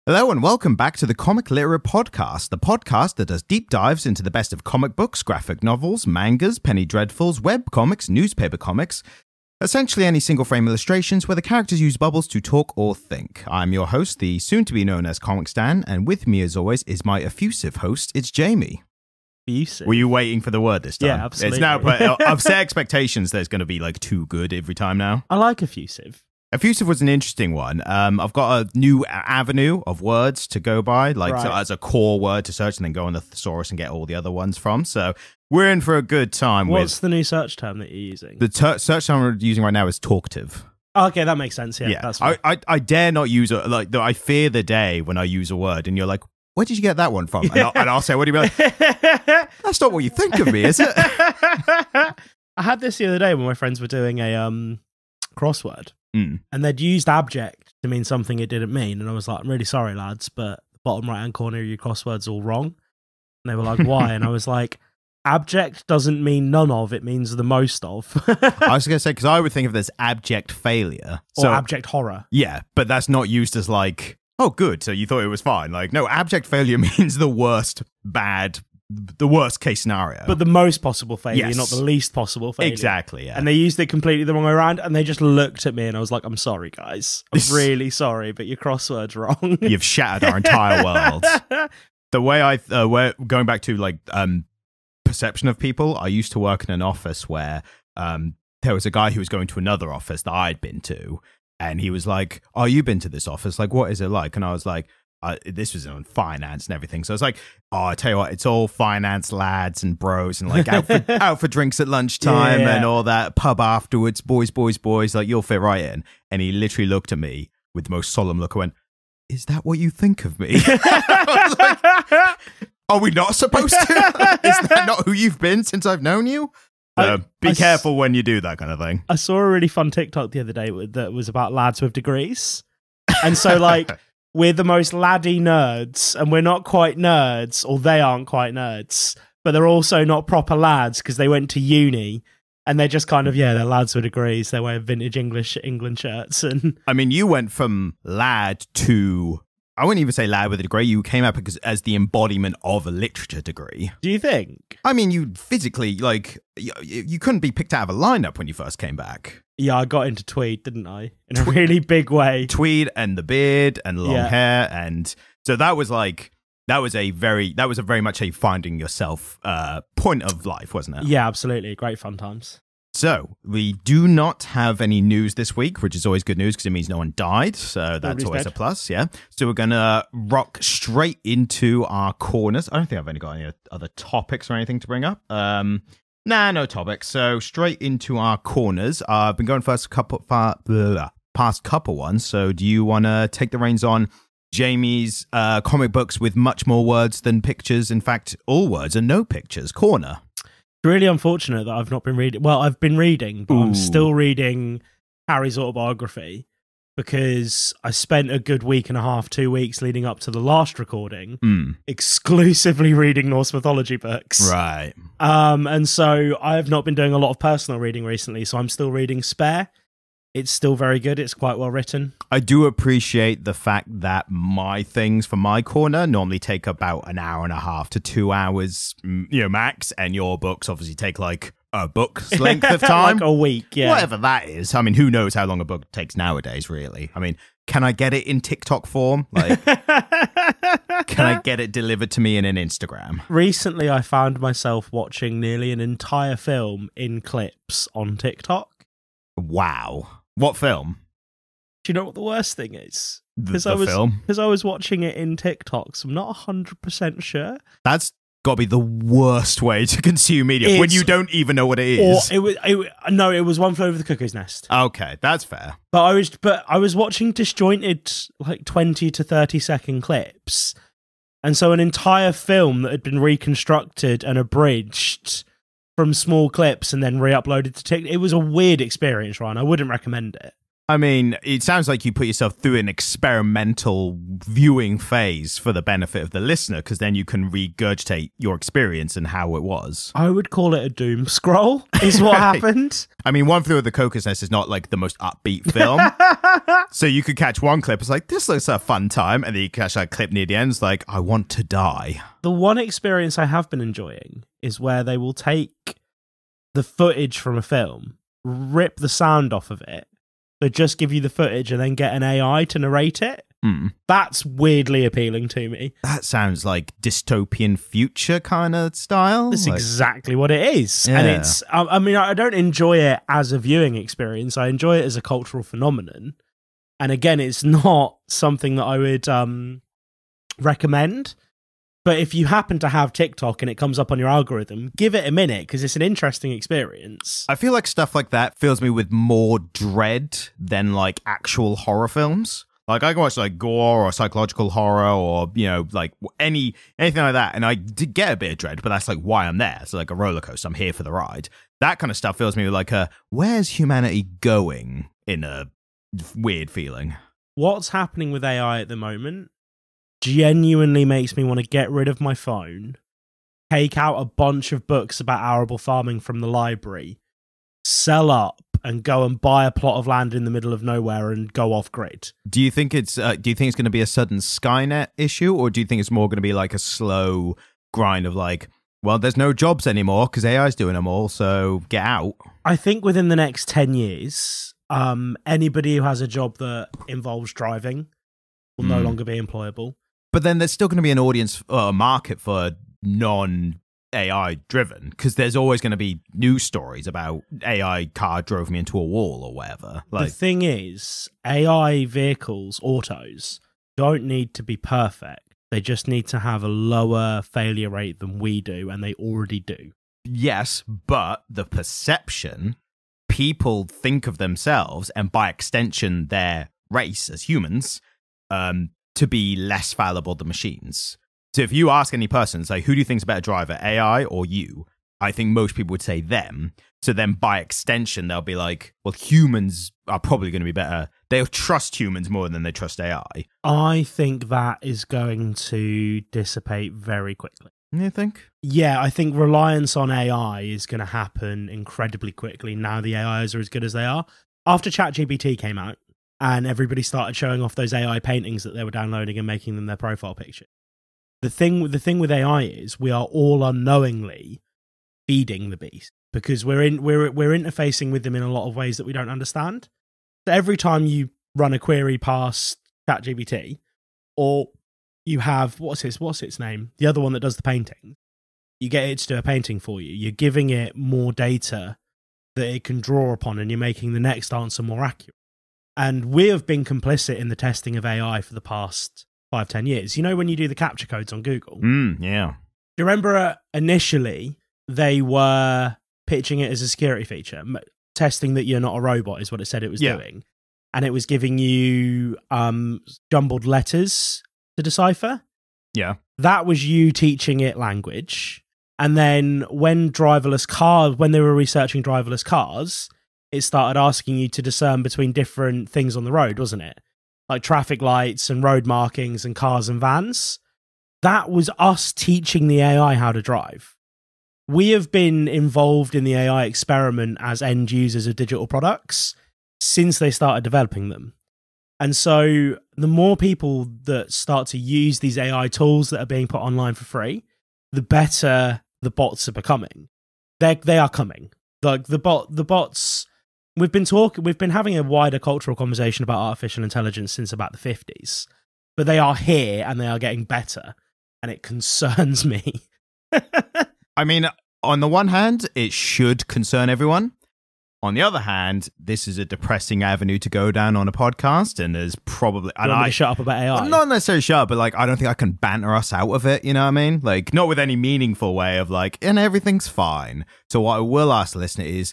Hello and welcome back to the Comic Literate podcast, the podcast that does deep dives into the best of comic books, graphic novels, mangas, penny dreadfuls, web comics, newspaper comics, essentially any single frame illustrations where the characters use bubbles to talk or think. I'm your host, the soon-to-be known as Comic Stan, and with me as always is my effusive host, it's Jamie. Effusive? Were you waiting for the word this time? Yeah, absolutely. It's now, I've set expectations there's going to be like too good every time now. I like effusive. Effusive was an interesting one. I've got a new avenue of words to go by, like so as a core word to search and then go on the thesaurus and get all the other ones from. So we're in for a good time. What's the new search term that you're using? The search term we're using right now is talkative. Okay, that makes sense. Yeah, that's fine. I dare not use it. Like, I fear the day when I use a word and you're like, where did you get that one from? And I'll say, what do you mean? Like, that's not what you think of me, is it? I had this the other day when my friends were doing a crossword. And they'd used abject to mean something it didn't mean. And I was like, I'm really sorry, lads, but the bottom right-hand corner of your crossword's all wrong. And they were like, why? And I was like, abject doesn't mean none of, it means the most of. I was going to say, because I would think of this abject failure. Or abject horror. Yeah, but that's not used as like, oh, good, so you thought it was fine. Like, no, abject failure means the worst case scenario. But the most possible failure, yes. not the least possible failure. Exactly, yeah. And they used it completely the wrong way around, and they just looked at me, and I was like, I'm sorry, guys. I'm really sorry, but your crossword's wrong. You've shattered our entire world. The way we're going back to, like, perception of people, I used to work in an office where there was a guy who was going to another office that I'd been to, and he was like, oh, you've been to this office? Like, what is it like? And I was like, this was on finance and everything. So it's like, oh, I tell you what, it's all finance lads and bros and like out for drinks at lunchtime and all that, pub afterwards, boys, like you'll fit right in. And he literally looked at me with the most solemn look and went, is that what you think of me? I was like, are we not supposed to? Is that not who you've been since I've known you? Be careful when you do that kind of thing. I saw a really fun TikTok the other day that was about lads with degrees. And so like, we're the most laddie nerds, and we're not quite nerds, or they aren't quite nerds, but they're also not proper lads because they went to uni, and they're just kind of, they're lads with degrees. They wear vintage England shirts. And I mean, you went from lad to, I wouldn't even say lad with a degree. You came up as the embodiment of a literature degree. Do you think? I mean, you physically, like, you couldn't be picked out of a lineup when you first came back. Yeah, I got into tweed, didn't I? In a really big way. Tweed and the beard and long hair. And so that was very much a finding yourself point of life, wasn't it? Yeah, absolutely. Great fun times. So we do not have any news this week, which is always good news because it means no one died. So that's always a plus, yeah. So we're going to rock straight into our corners. I don't think I've got any other topics or anything to bring up. No topics. So straight into our corners. I've been going past couple ones. So do you want to take the reins on Jamie's comic books with much more words than pictures? In fact, all words and no pictures corner. It's really unfortunate that I've not been reading. Well, I've been reading, but I'm still reading Harry's autobiography because I spent a good week and a half, 2 weeks leading up to the last recording exclusively reading Norse mythology books. Right. And so I have not been doing a lot of personal reading recently, so I'm still reading Spare. It's still very good. It's quite well written. I do appreciate the fact that my things for my corner normally take about an hour and a half to 2 hours, max, and your books obviously take like a book's length of time. Like a week, yeah. Whatever that is. I mean, who knows how long a book takes nowadays, really? I mean, can I get it in TikTok form? Like, can I get it delivered to me in an Instagram? Recently, I found myself watching nearly an entire film in clips on TikTok. Wow. What film? Do you know what the worst thing is? The film? Because I was watching it in TikTok, so I'm not 100% sure. That's got to be the worst way to consume media when you don't even know what it is. It was One Flew Over the Cuckoo's Nest. Okay, that's fair. But I was watching disjointed, like 20 to 30 second clips, and so an entire film that had been reconstructed and abridged from small clips and then re-uploaded to TikTok. It was a weird experience, Ryan. I wouldn't recommend it. I mean, it sounds like you put yourself through an experimental viewing phase for the benefit of the listener, because then you can regurgitate your experience and how it was. I would call it a doom scroll, is what happened. I mean, One Flew Over the Cuckoo's Nest is not like the most upbeat film. So you could catch one clip, it's like, this looks like a fun time. And then you catch that clip near the end, it's like, I want to die. The one experience I have been enjoying is where they will take the footage from a film, rip the sound off of it, so just give you the footage and then get an AI to narrate it. That's weirdly appealing to me. That sounds like dystopian future kind of style. That's exactly what it is. Yeah. And it's, I mean, I don't enjoy it as a viewing experience. I enjoy it as a cultural phenomenon. And again, it's not something that I would recommend. But if you happen to have TikTok and it comes up on your algorithm, give it a minute, because it's an interesting experience. I feel like stuff like that fills me with more dread than like actual horror films. Like I can watch like gore or psychological horror or, you know, like anything like that. And I did get a bit of dread, but that's like why I'm there. It's like a roller coaster. I'm here for the ride. That kind of stuff fills me with like a, where's humanity going in a weird feeling. What's happening with AI at the moment genuinely makes me want to get rid of my phone, take out a bunch of books about arable farming from the library, sell up, and go and buy a plot of land in the middle of nowhere and go off grid. Do you think it's going to be a sudden Skynet issue, or do you think it's more going to be like a slow grind of like, well, there's no jobs anymore because AI's doing them all, so get out? I think within the next 10 years, anybody who has a job that involves driving will no longer be employable. But then there's still going to be an audience market for non-AI driven, because there's always going to be news stories about AI car drove me into a wall or whatever. Like, the thing is, AI vehicles, autos, don't need to be perfect. They just need to have a lower failure rate than we do, and they already do. Yes, but the perception, people think of themselves, and by extension their race as humans, to be less fallible than machines. So if you ask any person, say, who do you think is a better driver, AI or you? I think most people would say them. So then by extension, they'll be like, well, humans are probably going to be better. They'll trust humans more than they trust AI. I think that is going to dissipate very quickly. You think? Yeah, I think reliance on AI is going to happen incredibly quickly now the AIs are as good as they are. After ChatGPT came out, and everybody started showing off those AI paintings that they were downloading and making them their profile picture. The thing with AI is we are all unknowingly feeding the beast, because we're interfacing with them in a lot of ways that we don't understand. So every time you run a query past ChatGPT, or you have what's its name, the other one that does the painting, you get it to do a painting for you. You're giving it more data that it can draw upon, and you're making the next answer more accurate. And we have been complicit in the testing of AI for the past 5-10 years. You know, when you do the capture codes on Google? Yeah. Do you remember initially they were pitching it as a security feature, testing that you're not a robot is what it said it was doing. And it was giving you jumbled letters to decipher. Yeah. That was you teaching it language. And then when they were researching driverless cars, it started asking you to discern between different things on the road, wasn't it? Like traffic lights and road markings and cars and vans. That was us teaching the AI how to drive. We have been involved in the AI experiment as end users of digital products since they started developing them. And so the more people that start to use these AI tools that are being put online for free, the better the bots are becoming. They are coming. Like the bots. We've been having a wider cultural conversation about artificial intelligence since about the 50s, but they are here and they are getting better, and it concerns me. I mean, on the one hand, it should concern everyone. On the other hand, this is a depressing avenue to go down on a podcast, and there's probably... You want me to shut up about AI? Not necessarily shut up, but like, I don't think I can banter us out of it, you know what I mean? Like, not with any meaningful way of like, and everything's fine. So what I will ask the listener is...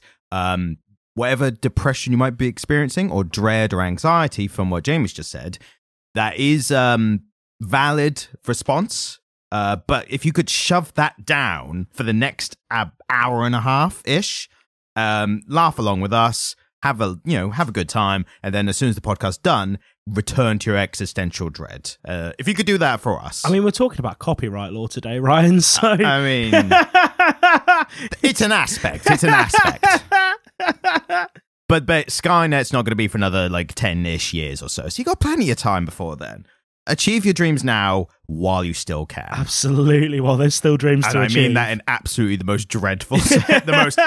whatever depression you might be experiencing, or dread or anxiety from what Jamie's just said, that is valid response. But if you could shove that down for the next hour and a half-ish, laugh along with us, have a good time, and then as soon as the podcast's done, return to your existential dread. If you could do that for us. I mean, we're talking about copyright law today, Ryan, so... I mean, it's an aspect. It's an aspect. But Skynet's not going to be for another, 10-ish years or so. So you got plenty of time before then. Achieve your dreams now while you still can. Absolutely, while there's still dreams to achieve. I mean that in absolutely the most dreadful, the most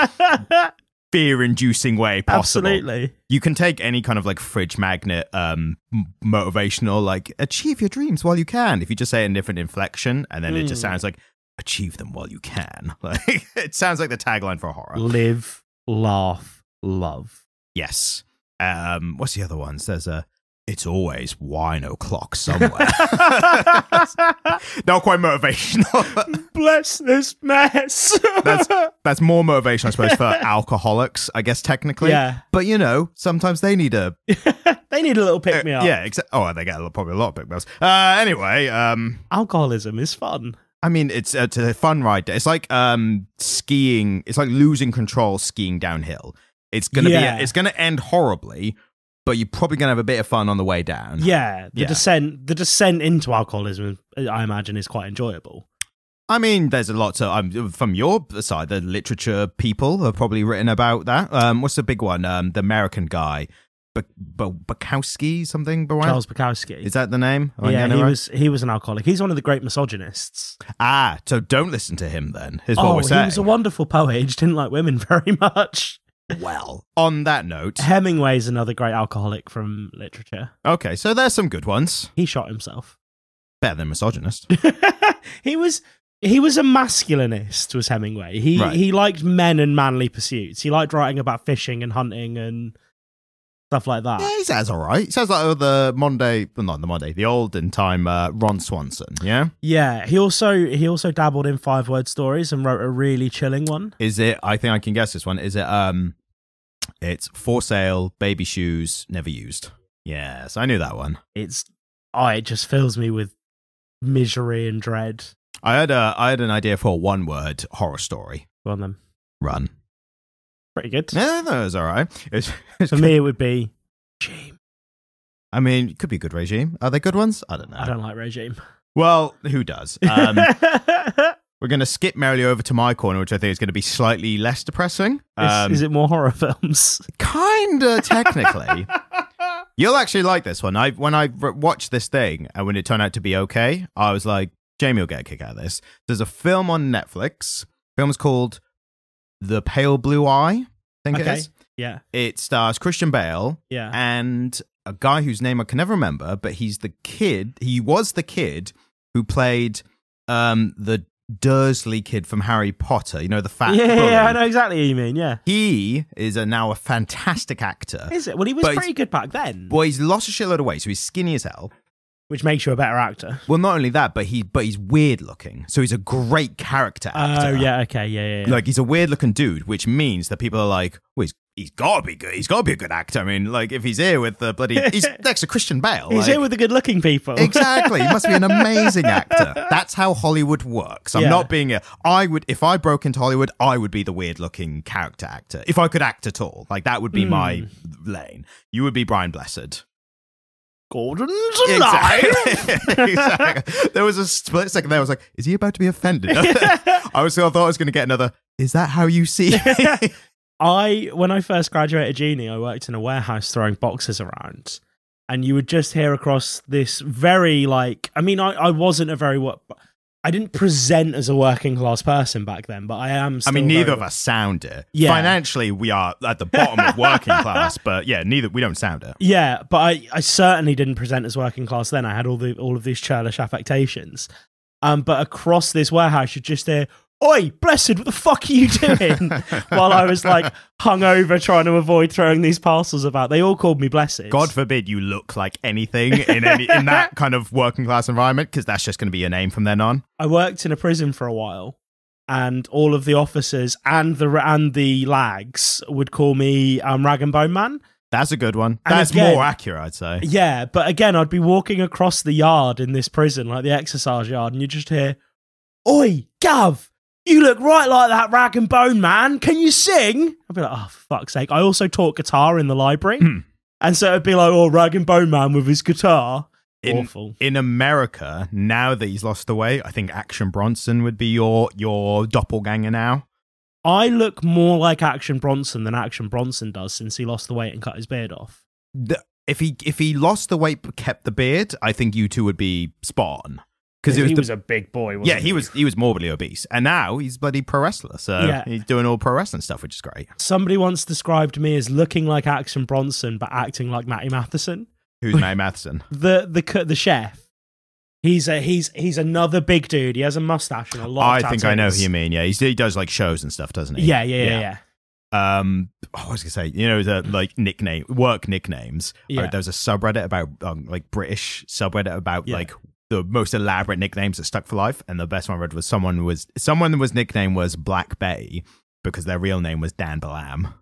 fear-inducing way possible. Absolutely. You can take any kind of fridge magnet motivational, achieve your dreams while you can. If you just say it in different inflection, and then it just sounds like, achieve them while you can. It sounds like the tagline for horror. Live, laugh, love. Yes. What's the other ones? There's it's always wine o'clock somewhere. Not quite motivational. Bless this mess. That's more motivational, I suppose, for alcoholics, I guess, technically. Yeah. But, sometimes they need a... they need a little pick-me-up. Yeah, they get probably a lot of pick-me-ups. Anyway... alcoholism is fun. I mean, it's a fun ride. It's like skiing. It's like losing control skiing downhill. It's going to it's going to end horribly, but you're probably going to have a bit of fun on the way down. Yeah, the descent into alcoholism, I imagine, is quite enjoyable. I mean, there's a lot to from your side. The literature people have probably written about that. What's the big one? The American guy, Bukowski something. Charles Bukowski. Is that the name? He was an alcoholic. He's one of the great misogynists. So don't listen to him then. Is what we're saying. He was a wonderful poet. He just didn't like women very much. Well, on that note, Hemingway's another great alcoholic from literature. Okay, so there's some good ones. He shot himself. Better than misogynist. He was a masculinist, was Hemingway. He liked men and manly pursuits. He liked writing about fishing and hunting and stuff like that. Yeah, he sounds all right. He sounds like the olden time Ron Swanson, yeah? Yeah, he also dabbled in 5-word stories and wrote a really chilling one. Is it, I think I can guess this one, is it, it's for sale, baby shoes, never used. Yes, I knew that one. It just fills me with misery and dread. I had an idea for a 1-word horror story. Go on then. Run. Pretty good. Yeah, that was all right. For me, it would be Regime. I mean, it could be a good Regime. Are they good ones? I don't know. I don't like Regime. Well, who does? We're going to skip merrily over to my corner, which I think is going to be slightly less depressing. Is it more horror films? Kinda, technically. You'll actually like this one. When I watched this thing, and when it turned out to be okay, I was like, Jamie will get a kick out of this. There's a film on Netflix. The film is called The Pale Blue Eye, I think it is. Yeah. It stars Christian Bale. Yeah. And a guy whose name I can never remember, but he was the kid who played the Dursley kid from Harry Potter, the fat bully. Yeah, I know exactly what you mean, yeah. He is now a fantastic actor. Is it? Well, he was pretty good back then. Well, he's lost a shitload of weight, so he's skinny as hell. Which makes you a better actor. Well, not only that, but he's weird looking, so he's a great character actor. Oh, yeah, okay, yeah. Like, he's a weird looking dude, which means that people are like, well, he's got to be good. He's got to be a good actor. I mean, like, if he's here with the bloody... He's next to Christian Bale. He's here with the good-looking people. Exactly. He must be an amazing actor. That's how Hollywood works. I'm not being if I broke into Hollywood, I would be the weird-looking character actor. If I could act at all. Like, that would be my lane. You would be Brian Blessed. Gordon's alive. Exactly. There was a split second there. I was like, is he about to be offended? I thought I was going to get another, is that how you see it? When I first graduated uni, I worked in a warehouse throwing boxes around, and you would just hear across this very I wasn't a very I didn't present as a working class person back then, but I am still neither of us sound it. Yeah. Financially, we are at the bottom of working class, but yeah, we don't sound it. Yeah, but I certainly didn't present as working class then. I had all of these churlish affectations. But across this warehouse, you'd just hear, "Oi, Blessed, what the fuck are you doing?" While I was hungover trying to avoid throwing these parcels about. They all called me Blessed. God forbid you look like anything in that kind of working class environment, because that's just going to be your name from then on. I worked in a prison for a while, and all of the officers and the lags would call me Rag and Bone Man. That's a good one. That's more accurate, I'd say. Yeah, but again, I'd be walking across the yard in this prison, like the exercise yard, and you just hear, "Oi, Gav, you look right like that rag and bone man. Can you sing? I'd be like, oh, for fuck's sake. I also taught guitar in the library. And so it'd be like, oh, rag and bone man with his guitar. Awful. In America, now that he's lost the weight, I think Action Bronson would be your doppelganger now. I look more like Action Bronson than Action Bronson does since he lost the weight and cut his beard off. If he lost the weight but kept the beard, I think you two would be spot on. Because he was a big boy, wasn't he? He was morbidly obese. And now he's bloody pro wrestler. So he's doing all pro wrestling stuff, which is great. Somebody once described me as looking like Action Bronson but acting like Matty Matheson. Who's Matty Matheson? The chef. He's another big dude. He has a mustache and a lot of tattoos. I know who you mean. Yeah, he does like shows and stuff, doesn't he? Yeah. I was gonna say, the like work nicknames. Yeah. There's a subreddit about like British subreddit about like the most elaborate nicknames that stuck for life, and the best one I read was someone was nickname was Black Betty because their real name was Dan Balam.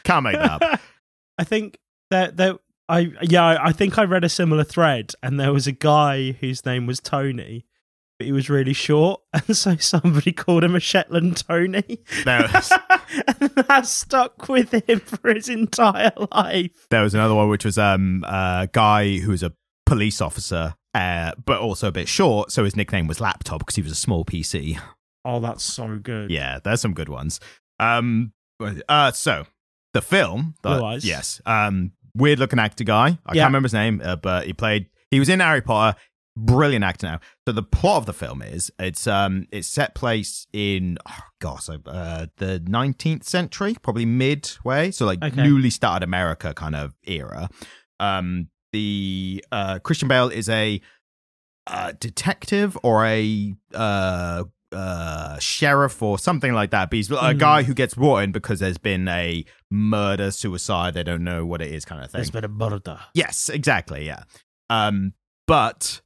Can't make that up. I think I think I read a similar thread, and there was a guy whose name was Tony, but he was really short, and so somebody called him a Shetland Tony. And that stuck with him for his entire life. There was another one which was a guy who was a police officer, but also a bit short, so his nickname was Laptop because he was a small PC. Oh, that's so good. Yeah, there's some good ones. So the film, yes, weird looking actor guy. I can't remember his name, but he was in Harry Potter. Brilliant actor now. So the plot of the film is it's set place in the 19th century, probably midway, so like newly started America kind of era. The Christian Bale is a detective or a sheriff or something like that, but he's a guy who gets brought in because there's been a murder, suicide, they don't know what it is kind of thing. There's been a murder. Yes, exactly, yeah. But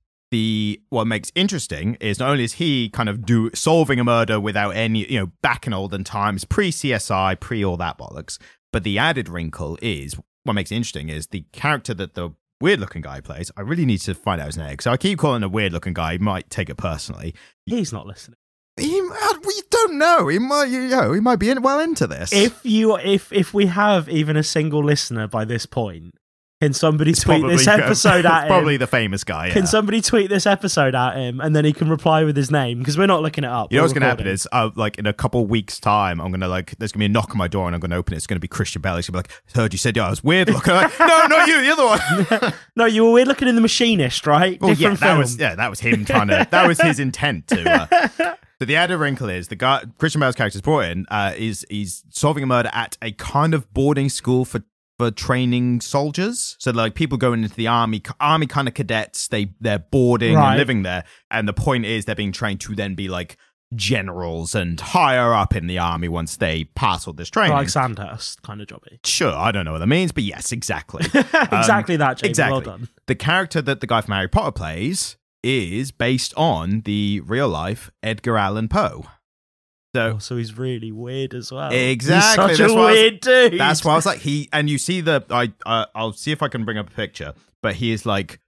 what makes interesting is not only is he kind of solving a murder without any, back in olden times, pre-CSI, pre all that bollocks, but the added wrinkle is, what makes it interesting is the character that the weird-looking guy plays. I really need to find out his name, because I keep calling him a weird-looking guy. He might take it personally. He's not listening. We don't know. He might be well into this. If we have even a single listener by this point, can somebody tweet this episode at him? Probably the famous guy. Yeah. Can somebody tweet this episode at him, and then he can reply with his name, because we're not looking it up. You know what's going to happen is, like in a couple weeks' time, I'm going to there's going to be a knock on my door, and I'm going to open it. It's going to be Christian Bale. He's going to be like, "Heard you said I was weird looking." I'm like, no, not you, the other one. No, you were weird looking in The Machinist, right? Well, that was him trying to. That was his intent to. So the added wrinkle is the guy Christian Bale's character is brought in. He's solving a murder at a kind of boarding school for training soldiers. So like people going into the army kind of cadets, they're boarding and living there, and the point is they're being trained to then be like generals and higher up in the army once they pass all this training. Like Sandhurst kind of jobby. Sure, I don't know what that means, but yes, exactly. Exactly that, James. Exactly. Well done. The character that the guy from Harry Potter plays is based on the real life Edgar Allan Poe. So he's really weird as well. Exactly. He's such a weird dude. That's why I was like, and you see I'll see if I can bring up a picture, but he is like,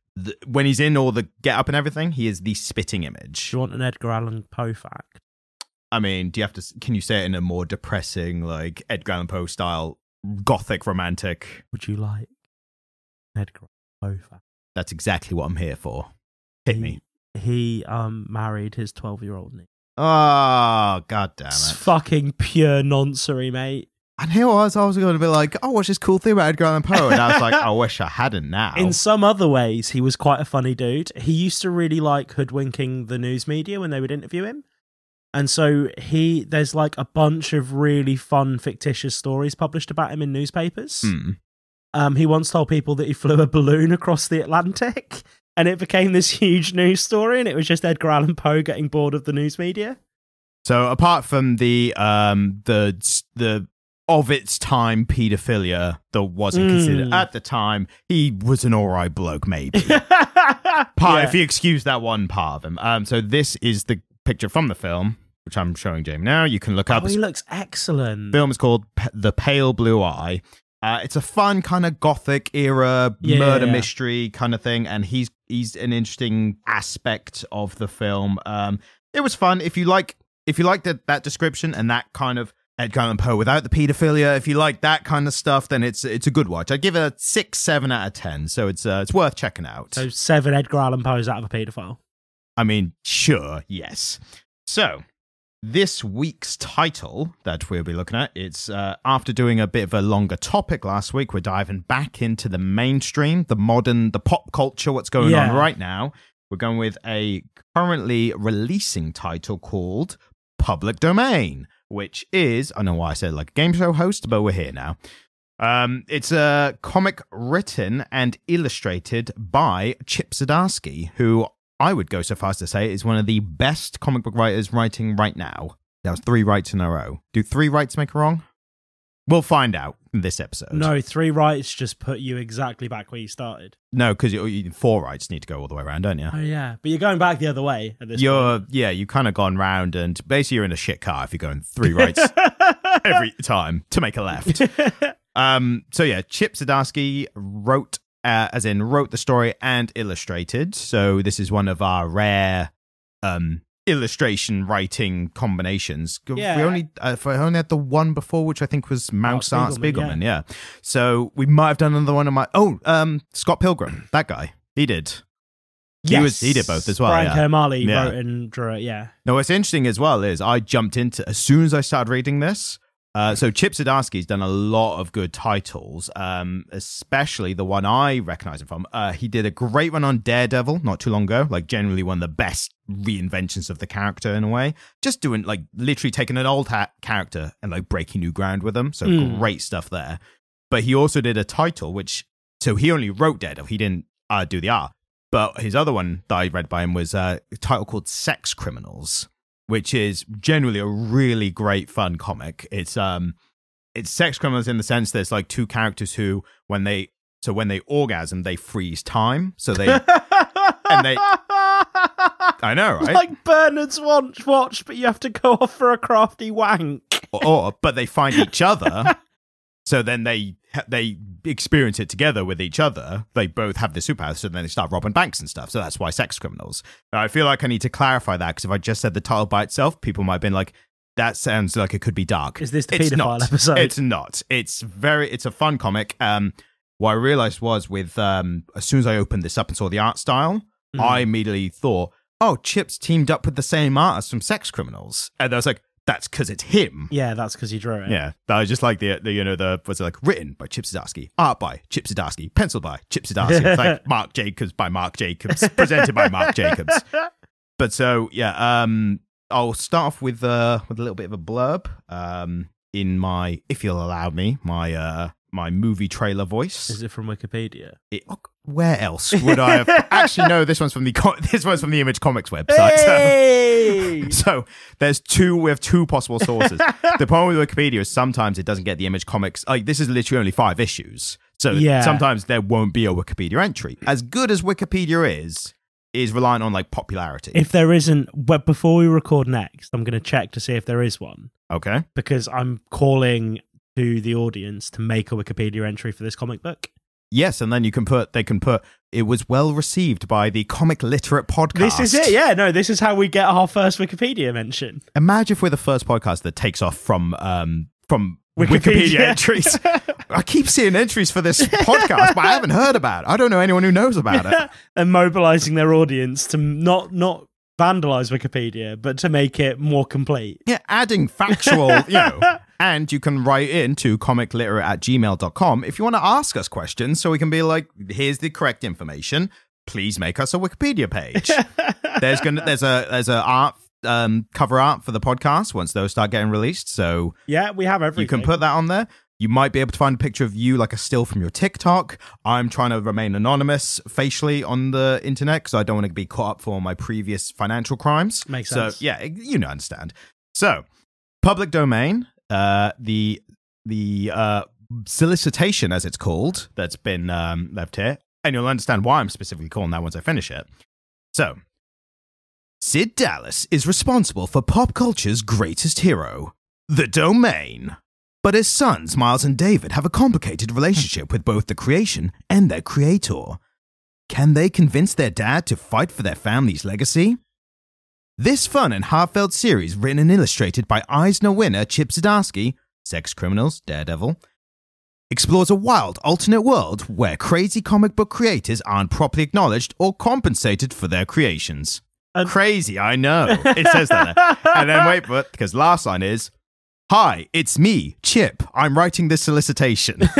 when he's in all the get up and everything, he is the spitting image. Do you want an Edgar Allan Poe fact? I mean, can you say it in a more depressing, like Edgar Allan Poe style, gothic, romantic? Would you like Edgar Allan Poe fact? That's exactly what I'm here for. Hit me. He married his 12-year-old niece. Oh, god damn it. It's fucking pure nonsense, mate. And here I was going to be like, oh, what's this cool thing about Edgar Allan Poe? And I was like, I wish I hadn't now. In some other ways, he was quite a funny dude. He used to really like hoodwinking the news media when they would interview him. And so there's like a bunch of really fun, fictitious stories published about him in newspapers. He once told people that he flew a balloon across the Atlantic. And it became this huge news story, and it was just Edgar Allan Poe getting bored of the news media. So apart from the of its time paedophilia that wasn't considered at the time, he was an alright bloke, maybe. If you excuse that one part of him. So this is the picture from the film, which I'm showing Jamie now. You can look up. Oh, he looks excellent. The film is called The Pale Blue Eye. It's a fun kind of gothic era murder mystery kind of thing, and he's an interesting aspect of the film. it was fun. If you like that description and that kind of Edgar Allan Poe without the paedophilia, if you like that kind of stuff, then it's a good watch. I'd give it a 6, 7 out of 10. So it's worth checking out. So 7 Edgar Allan Poes out of a paedophile. I mean, sure, yes. So this week's title that we'll be looking at, it's after doing a bit of a longer topic last week, we're diving back into the mainstream, the modern, the pop culture, what's going on right now. We're going with a currently releasing title called Public Domain, which is, I don't know why I said like a game show host, but we're here now. It's a comic written and illustrated by Chip Zdarsky, who I would go so far as to say is one of the best comic book writers writing right now. That was 3 rights in a row. Do 3 rights make a wrong? We'll find out in this episode. No, 3 rights just put you exactly back where you started. No, because 4 rights need to go all the way around, don't you? Oh, yeah. But you're going back the other way at this point. Yeah, you've kind of gone round, and basically you're in a shit car if you're going 3 rights every time to make a left. So yeah, Chip Zdarsky wrote the story and illustrated. So this is one of our rare illustration writing combinations. Yeah. We only had the one before, which I think was Mouse Art Spiegelman. Yeah. So we might have done another one of my Scott Pilgrim, that guy. He did. Yes. He did both as well. Brian K. O'Malley Yeah. wrote and drew it, yeah. Now, what's interesting as well is I jumped into, as soon as I started reading this, so Chip Zdarsky's done a lot of good titles, especially the one I recognize him from. He did a great one on Daredevil not too long ago, like generally one of the best reinventions of the character in a way. Just doing, like, literally taking an old character and, like, breaking new ground with them. So great stuff there. But he also did a title, so he only wrote Daredevil. He didn't do the art. But his other one that I read by him was a title called Sex Criminals, which is generally a really great, fun comic. It's sex criminals in the sense there's like 2 characters who, when they orgasm, they freeze time. So they, I know, right? Like Bernard's watch, but you have to go off for a crafty wank. But they find each other. So then they experience it together with each other. They both have the superpowers, so then they start robbing banks and stuff. So that's why sex criminals. Now, I feel like I need to clarify that, because if I just said the title by itself, people might have been like, that sounds like it could be dark. Is this the paedophile episode? It's not. It's a fun comic. What I realized was with, as soon as I opened this up and saw the art style, I immediately thought, oh, Chip's teamed up with the same artist from Sex Criminals. And I was like, that's because it's him. Yeah, that's because he drew it. Yeah, that was just like was it like written by Chip Zdarsky, art by Chip Zdarsky, pencil by Chip Zdarsky. It's like Mark Jacobs by Mark Jacobs, presented by Mark Jacobs. But so yeah, I'll start off with a little bit of a blurb in my, if you'll allow me, my movie trailer voice. Is it from Wikipedia? Where else would I have? Actually, no. This one's from the Image Comics website. Hey! So we have 2 possible sources. The problem with Wikipedia is sometimes it doesn't get the Image Comics. Like, this is literally only 5 issues, so sometimes there won't be a Wikipedia entry. As good as Wikipedia is reliant on like popularity. If there isn't, but before we record next, I'm going to check to see if there is one. Okay. Because I'm calling to the audience to make a Wikipedia entry for this comic book. Yes, and then they can put, it was well received by the Comic Literate podcast. This is it, yeah. No, this is how we get our first Wikipedia mention. Imagine if we're the first podcast that takes off from Wikipedia entries. I keep seeing entries for this podcast, but I haven't heard about it. I don't know anyone who knows about it. And mobilizing their audience to not vandalize Wikipedia, but to make it more complete. Yeah, adding factual, and you can write in to comicliterate@gmail.com if you want to ask us questions, so we can be like, here's the correct information. Please make us a Wikipedia page. There's a art cover art for the podcast once those start getting released. So yeah, we have everything. You can put that on there. You might be able to find a picture of you, like a still from your TikTok. I'm trying to remain anonymous facially on the internet because I don't want to be caught up for my previous financial crimes. Makes sense. So yeah, understand. So public domain, the solicitation, as it's called, that's been left here, and you'll understand why I'm specifically calling that once I finish it. So, Sid Dallas is responsible for pop culture's greatest hero, the domain. But his sons, Miles and David, have a complicated relationship with both the creation and their creator. Can they convince their dad to fight for their family's legacy? This fun and heartfelt series, written and illustrated by Eisner winner Chip Zdarsky, Sex Criminals, Daredevil, explores a wild, alternate world where crazy comic book creators aren't properly acknowledged or compensated for their creations. Crazy, I know. It says that there. And then wait, but because last line is, "Hi, it's me, Chip. I'm writing this solicitation." So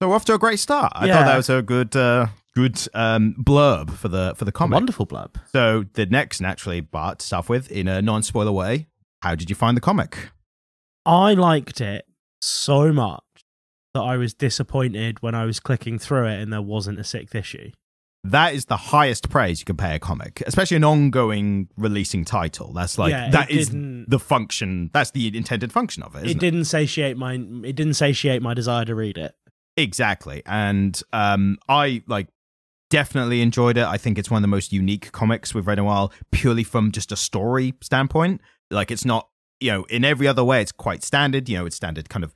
we're off to a great start. I thought that was a good blurb for the comic. Wonderful blurb. So the next, naturally, Bart, to start with, in a non-spoiler way, how did you find the comic? I liked it so much that I was disappointed when I was clicking through it and there wasn't a sixth issue. That is the highest praise you can pay a comic, especially an ongoing releasing title. That's like that is the function. That's the intended function of it. It didn't satiate my desire to read it. Exactly, and I definitely enjoyed it. I think it's one of the most unique comics we've read in a while, purely from just a story standpoint. Like, it's not, in every other way, it's quite standard. It's standard kind of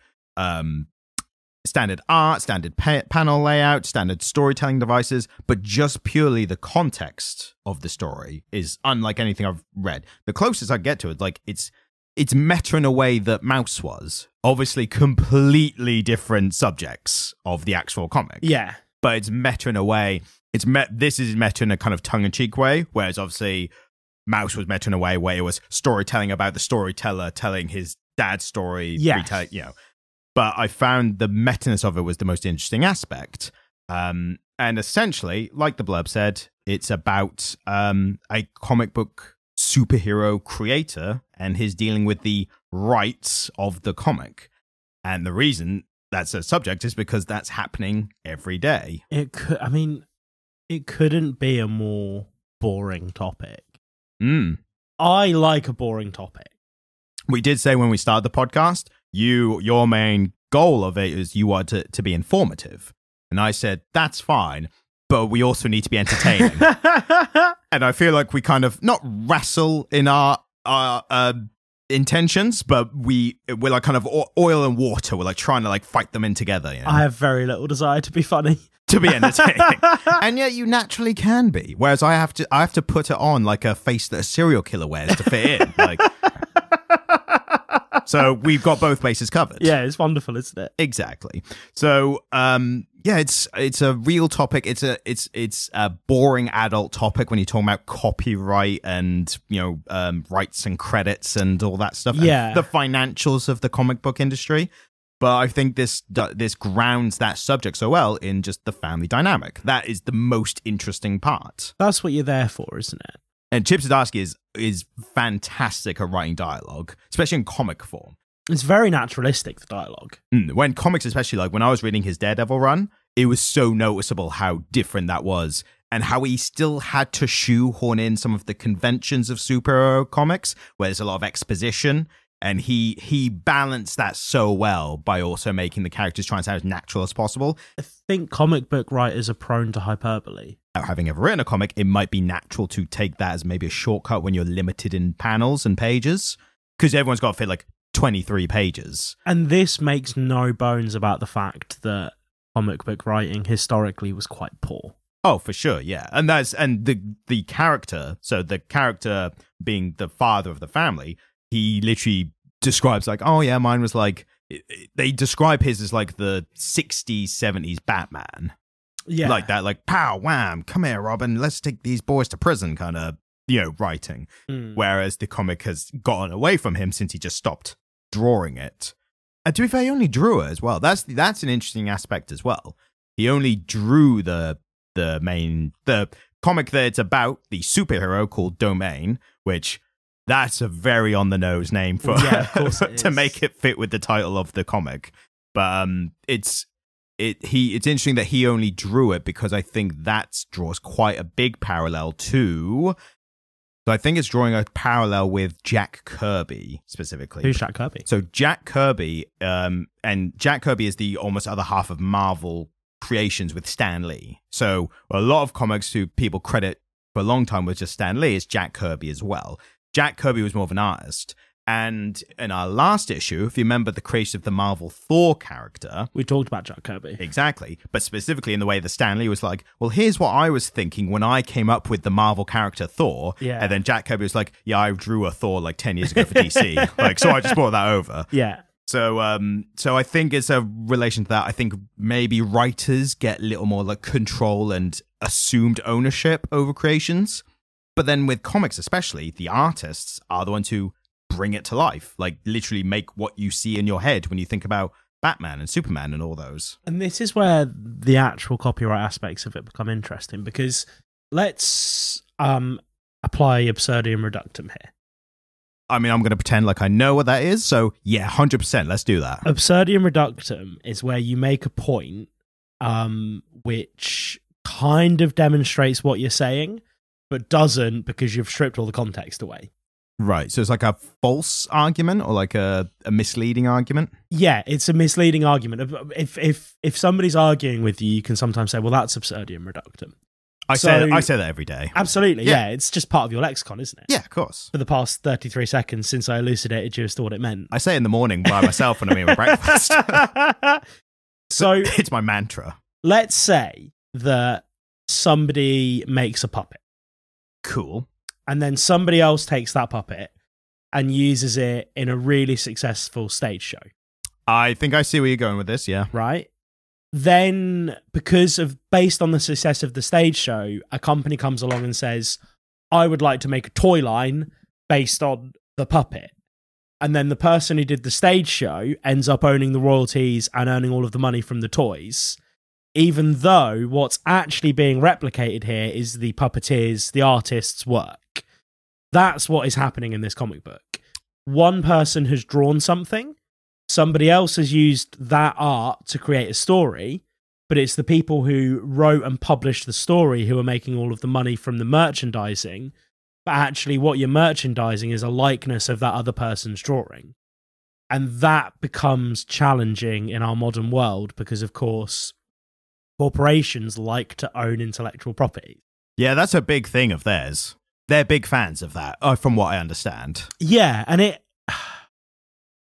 standard art, standard panel layout, standard storytelling devices, but just purely the context of the story is unlike anything I've read. The closest I get to it, it's meta in a way that Mouse was. Obviously, completely different subjects of the actual comic. Yeah. But it's meta in a way. This is meta in a kind of tongue-in-cheek way, whereas obviously Mouse was meta in a way where it was storytelling about the storyteller telling his dad's story. Yeah. But I found the meta-ness of it was the most interesting aspect. And essentially, like the blurb said, it's about a comic book superhero creator and his dealing with the rights of the comic. And the reason that's a subject is because that's happening every day. It couldn't be a more boring topic. I like a boring topic. We did say when we started the podcast, your main goal of it is you want to be informative. And I said, that's fine, but we also need to be entertaining. And I feel like we kind of not wrestle in our intentions, but we're like kind of oil and water. We're like trying to like fight them in together. I have very little desire to be funny. To be entertaining. And yet you naturally can be. Whereas I have to put it on like a face that a serial killer wears to fit in. So we've got both bases covered. Yeah, it's wonderful, isn't it? Exactly. So it's a real topic. It's a boring adult topic when you're talking about copyright and rights and credits and all that stuff. Yeah, and the financials of the comic book industry. But I think this grounds that subject so well in just the family dynamic. That is the most interesting part. That's what you're there for, isn't it? And Chip Zdarsky is fantastic at writing dialogue, especially in comic form. It's very naturalistic, the dialogue. When comics, especially like when I was reading his Daredevil run, it was so noticeable how different that was and how he still had to shoehorn in some of the conventions of superhero comics where there's a lot of exposition. And he balanced that so well by also making the characters try and sound as natural as possible. I think comic book writers are prone to hyperbole. Without having ever written a comic, it might be natural to take that as maybe a shortcut when you're limited in panels and pages. Because everyone's got to fit like 23 pages. And this makes no bones about the fact that comic book writing historically was quite poor. Oh, for sure, yeah. And the character, so the character being the father of the family, he literally describes like, oh yeah, mine was like, they describe his as like the 60s, 70s Batman. Yeah. Like that, like, pow, wham, come here, Robin, let's take these boys to prison kind of, writing. Whereas the comic has gotten away from him since he just stopped drawing it. And to be fair, he only drew it as well. That's an interesting aspect as well. He only drew the comic that it's about, the superhero called Domain, which... That's a very on the nose name for of course to make it fit with the title of the comic. But it's interesting that he only drew it because I think that draws quite a big parallel to. So I think it's drawing a parallel with Jack Kirby specifically. Who's Jack Kirby? So Jack Kirby, and Jack Kirby is the almost other half of Marvel Creations with Stan Lee. So a lot of comics who people credit for a long time with just Stan Lee is Jack Kirby as well. Jack Kirby was more of an artist, And in our last issue, if you remember the creation of the Marvel Thor character... We talked about Jack Kirby. Exactly. But specifically in the way that Stan Lee was like, well, here's what I was thinking when I came up with the Marvel character Thor. Yeah. And then Jack Kirby was like, yeah, I drew a Thor like 10 years ago for DC. Like, so I just brought that over. Yeah. So so I think it's a relation to that. I think maybe writers get a little more like control and assumed ownership over creations. But then with comics especially, the artists are the ones who bring it to life, like literally make what you see in your head when you think about Batman and Superman and all those. And this is where the actual copyright aspects of it become interesting, because let's apply absurdum reductum here. I mean, I'm going to pretend like I know what that is, so yeah, 100%, let's do that. Absurdum reductum is where you make a point which kind of demonstrates what you're saying, but doesn't, because you've stripped all the context away. Right, so it's like a false argument or like a misleading argument? Yeah, it's a misleading argument. If somebody's arguing with you, you can sometimes say, well, that's absurdum reductum. I say that every day. Absolutely, yeah. It's just part of your lexicon, isn't it? Yeah, of course. For the past 33 seconds since I elucidated you as to what it meant. I say it in the morning by myself when I'm eating breakfast. So it's my mantra. Let's say that somebody makes a puppet. Cool. And then somebody else takes that puppet and uses it in a really successful stage show. I think I see where you're going with this, yeah. Right? Then, based on the success of the stage show, a company comes along and says, I would like to make a toy line based on the puppet. And then the person who did the stage show ends up owning the royalties and earning all of the money from the toys, even though what's actually being replicated here is the puppeteers, the artist's work. That's what is happening in this comic book. One person has drawn something, somebody else has used that art to create a story, but it's the people who wrote and published the story who are making all of the money from the merchandising. But actually what you're merchandising is a likeness of that other person's drawing. And that becomes challenging in our modern world because, of course, corporations like to own intellectual property. Yeah, that's a big thing of theirs. They're big fans of that, from what I understand. Yeah, and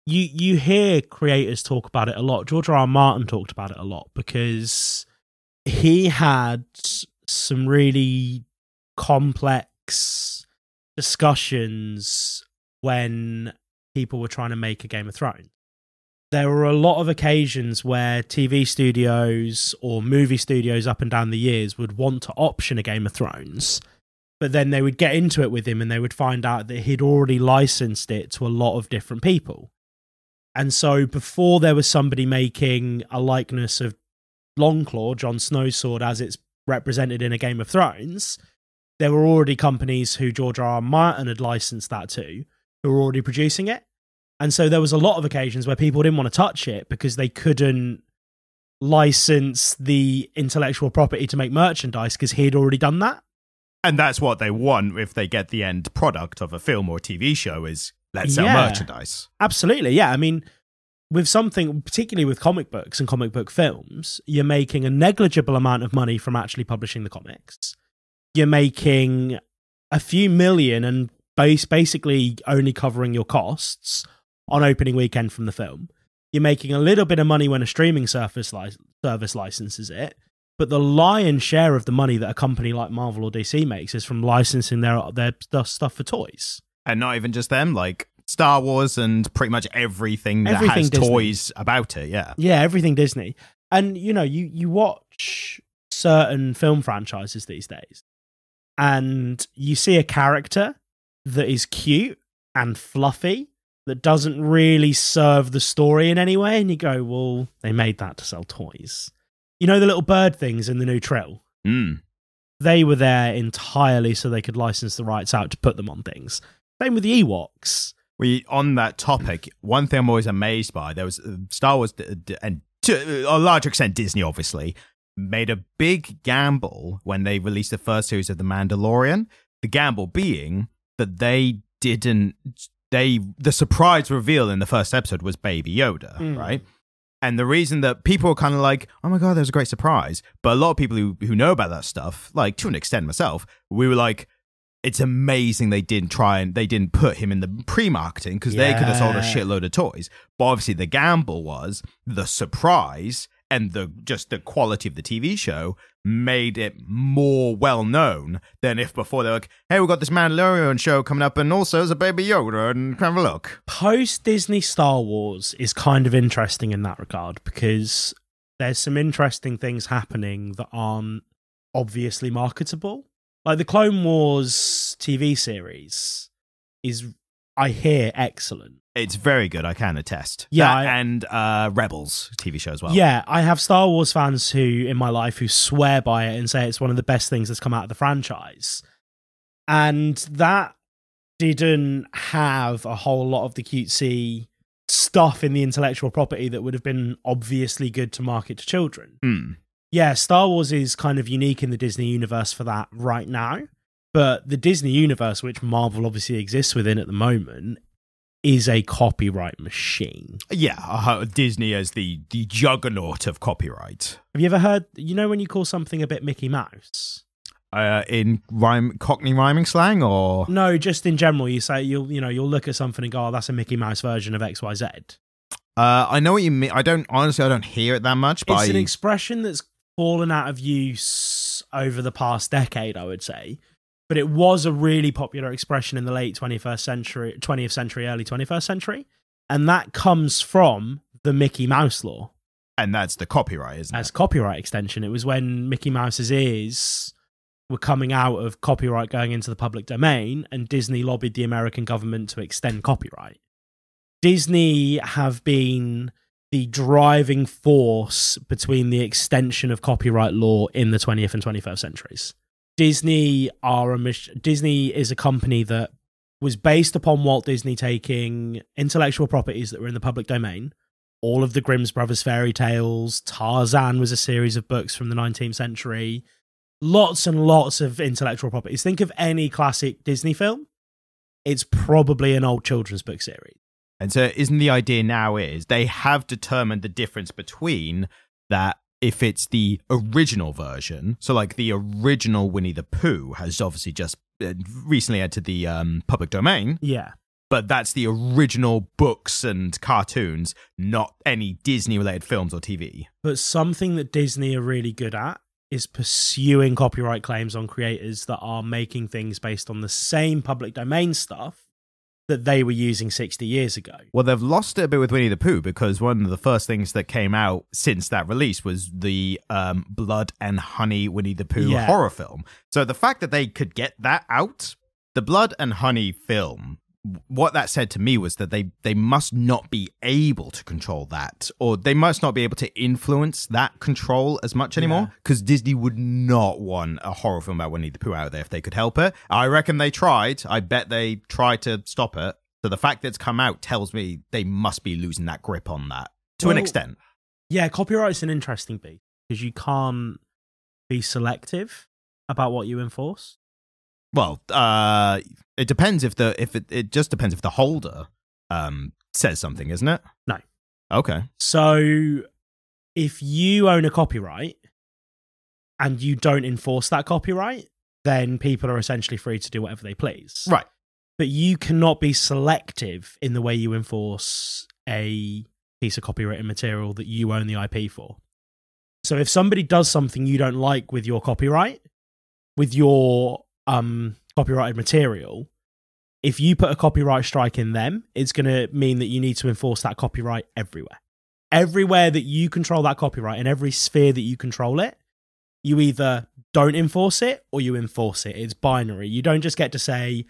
you hear creators talk about it a lot. George R. R. Martin talked about it a lot because he had some really complex discussions when people were trying to make a Game of Thrones. There were a lot of occasions where TV studios or movie studios up and down the years would want to option a Game of Thrones, but then they would get into it with him and they would find out that he'd already licensed it to a lot of different people. And so before there was somebody making a likeness of Longclaw, Jon Snow's sword, as it's represented in a Game of Thrones, there were already companies who George R. R. Martin had licensed that to, who were already producing it. And so there was a lot of occasions where people didn't want to touch it because they couldn't license the intellectual property to make merchandise because he'd already done that. And that's what they want if they get the end product of a film or TV show is let's sell merchandise. Absolutely, yeah. I mean, with something, particularly with comic books and comic book films, you're making a negligible amount of money from actually publishing the comics. You're making a few million and basically only covering your costs on opening weekend from the film. You're making a little bit of money when a streaming service licenses it, but the lion's share of the money that a company like Marvel or DC makes is from licensing their stuff for toys. And not even just them, like Star Wars and pretty much everything that has Disney. Toys about it, yeah. Yeah, everything Disney. And, you know, you watch certain film franchises these days, and you see a character that is cute and fluffy, that doesn't really serve the story in any way, and you go, well, they made that to sell toys. You know the little bird things in the new Trill? They were there entirely so they could license the rights out to put them on things. Same with the Ewoks. On that topic, one thing I'm always amazed by, there was Star Wars, and to a large extent Disney obviously, made a big gamble when they released the first series of The Mandalorian. The gamble being that the surprise reveal in the first episode was Baby Yoda, right? And the reason that people were kind of like, oh my God, that was a great surprise. But a lot of people who know about that stuff, like to an extent myself, we were like, it's amazing they didn't put him in the pre-marketing, because they could have sold a shitload of toys. But obviously the gamble was the surprise, and the quality of the TV show made it more well known than if before they're like, hey, we've got this Mandalorian show coming up, and also there's a Baby Yoda, and have a look. Post Disney Star Wars is kind of interesting in that regard, because there's some interesting things happening that aren't obviously marketable. Like the Clone Wars TV series is, I hear, excellent. It's very good, I can attest. Yeah, and Rebels TV show as well. Yeah, I have Star Wars fans who, in my life, who swear by it and say it's one of the best things that's come out of the franchise. And that didn't have a whole lot of the cutesy stuff in the intellectual property that would have been obviously good to market to children. Yeah, Star Wars is kind of unique in the Disney universe for that right now. But the Disney universe, which Marvel obviously exists within at the moment, is a copyright machine. Yeah, Disney as the juggernaut of copyright. Have you ever heard, when you call something a bit Mickey Mouse? In Cockney rhyming slang, or? No, just in general, you say, you'll look at something and go, oh, that's a Mickey Mouse version of XYZ. I know what you mean. I don't hear it that much. But it's an expression that's fallen out of use over the past decade, I would say. But it was a really popular expression in the late 20th century, early 21st century. And that comes from the Mickey Mouse law. And that's the copyright, isn't it? As copyright extension. It was when Mickey Mouse's ears were coming out of copyright going into the public domain, and Disney lobbied the American government to extend copyright. Disney have been the driving force between the extension of copyright law in the 20th and 21st centuries. Disney is a company that was based upon Walt Disney taking intellectual properties that were in the public domain. All of the Grimm's Brothers fairy tales, Tarzan was a series of books from the 19th century. Lots and lots of intellectual properties. Think of any classic Disney film. It's probably an old children's book series. And so isn't the idea now is they have determined the difference between that if it's the original version, so like the original Winnie the Pooh has obviously just recently entered the public domain. Yeah. But that's the original books and cartoons, not any Disney-related films or TV. But something that Disney are really good at is pursuing copyright claims on creators that are making things based on the same public domain stuff that they were using 60 years ago. Well, they've lost it a bit with Winnie the Pooh, because one of the first things that came out since that release was the Blood and Honey Winnie the Pooh horror film. So the fact that they could get that out, the Blood and Honey film, what that said to me was that they must not be able to control that, or they must not be able to influence that control as much anymore, because Disney would not want a horror film about Winnie the Pooh out there if they could help it. I reckon they tried. I bet they tried to stop it. So the fact that it's come out tells me they must be losing that grip on that to an extent. Yeah, copyright's an interesting beast, because you can't be selective about what you enforce. Well, it depends it just depends if the holder says something, isn't it? No. Okay. So if you own a copyright and you don't enforce that copyright, then people are essentially free to do whatever they please. Right. But you cannot be selective in the way you enforce a piece of copyrighted material that you own the IP for. So if somebody does something you don't like with your copyright, with your copyrighted material, if you put a copyright strike in them, it's going to mean that you need to enforce that copyright everywhere. Everywhere that you control that copyright, in every sphere that you control it, you either don't enforce it or you enforce it. It's binary. You don't just get to say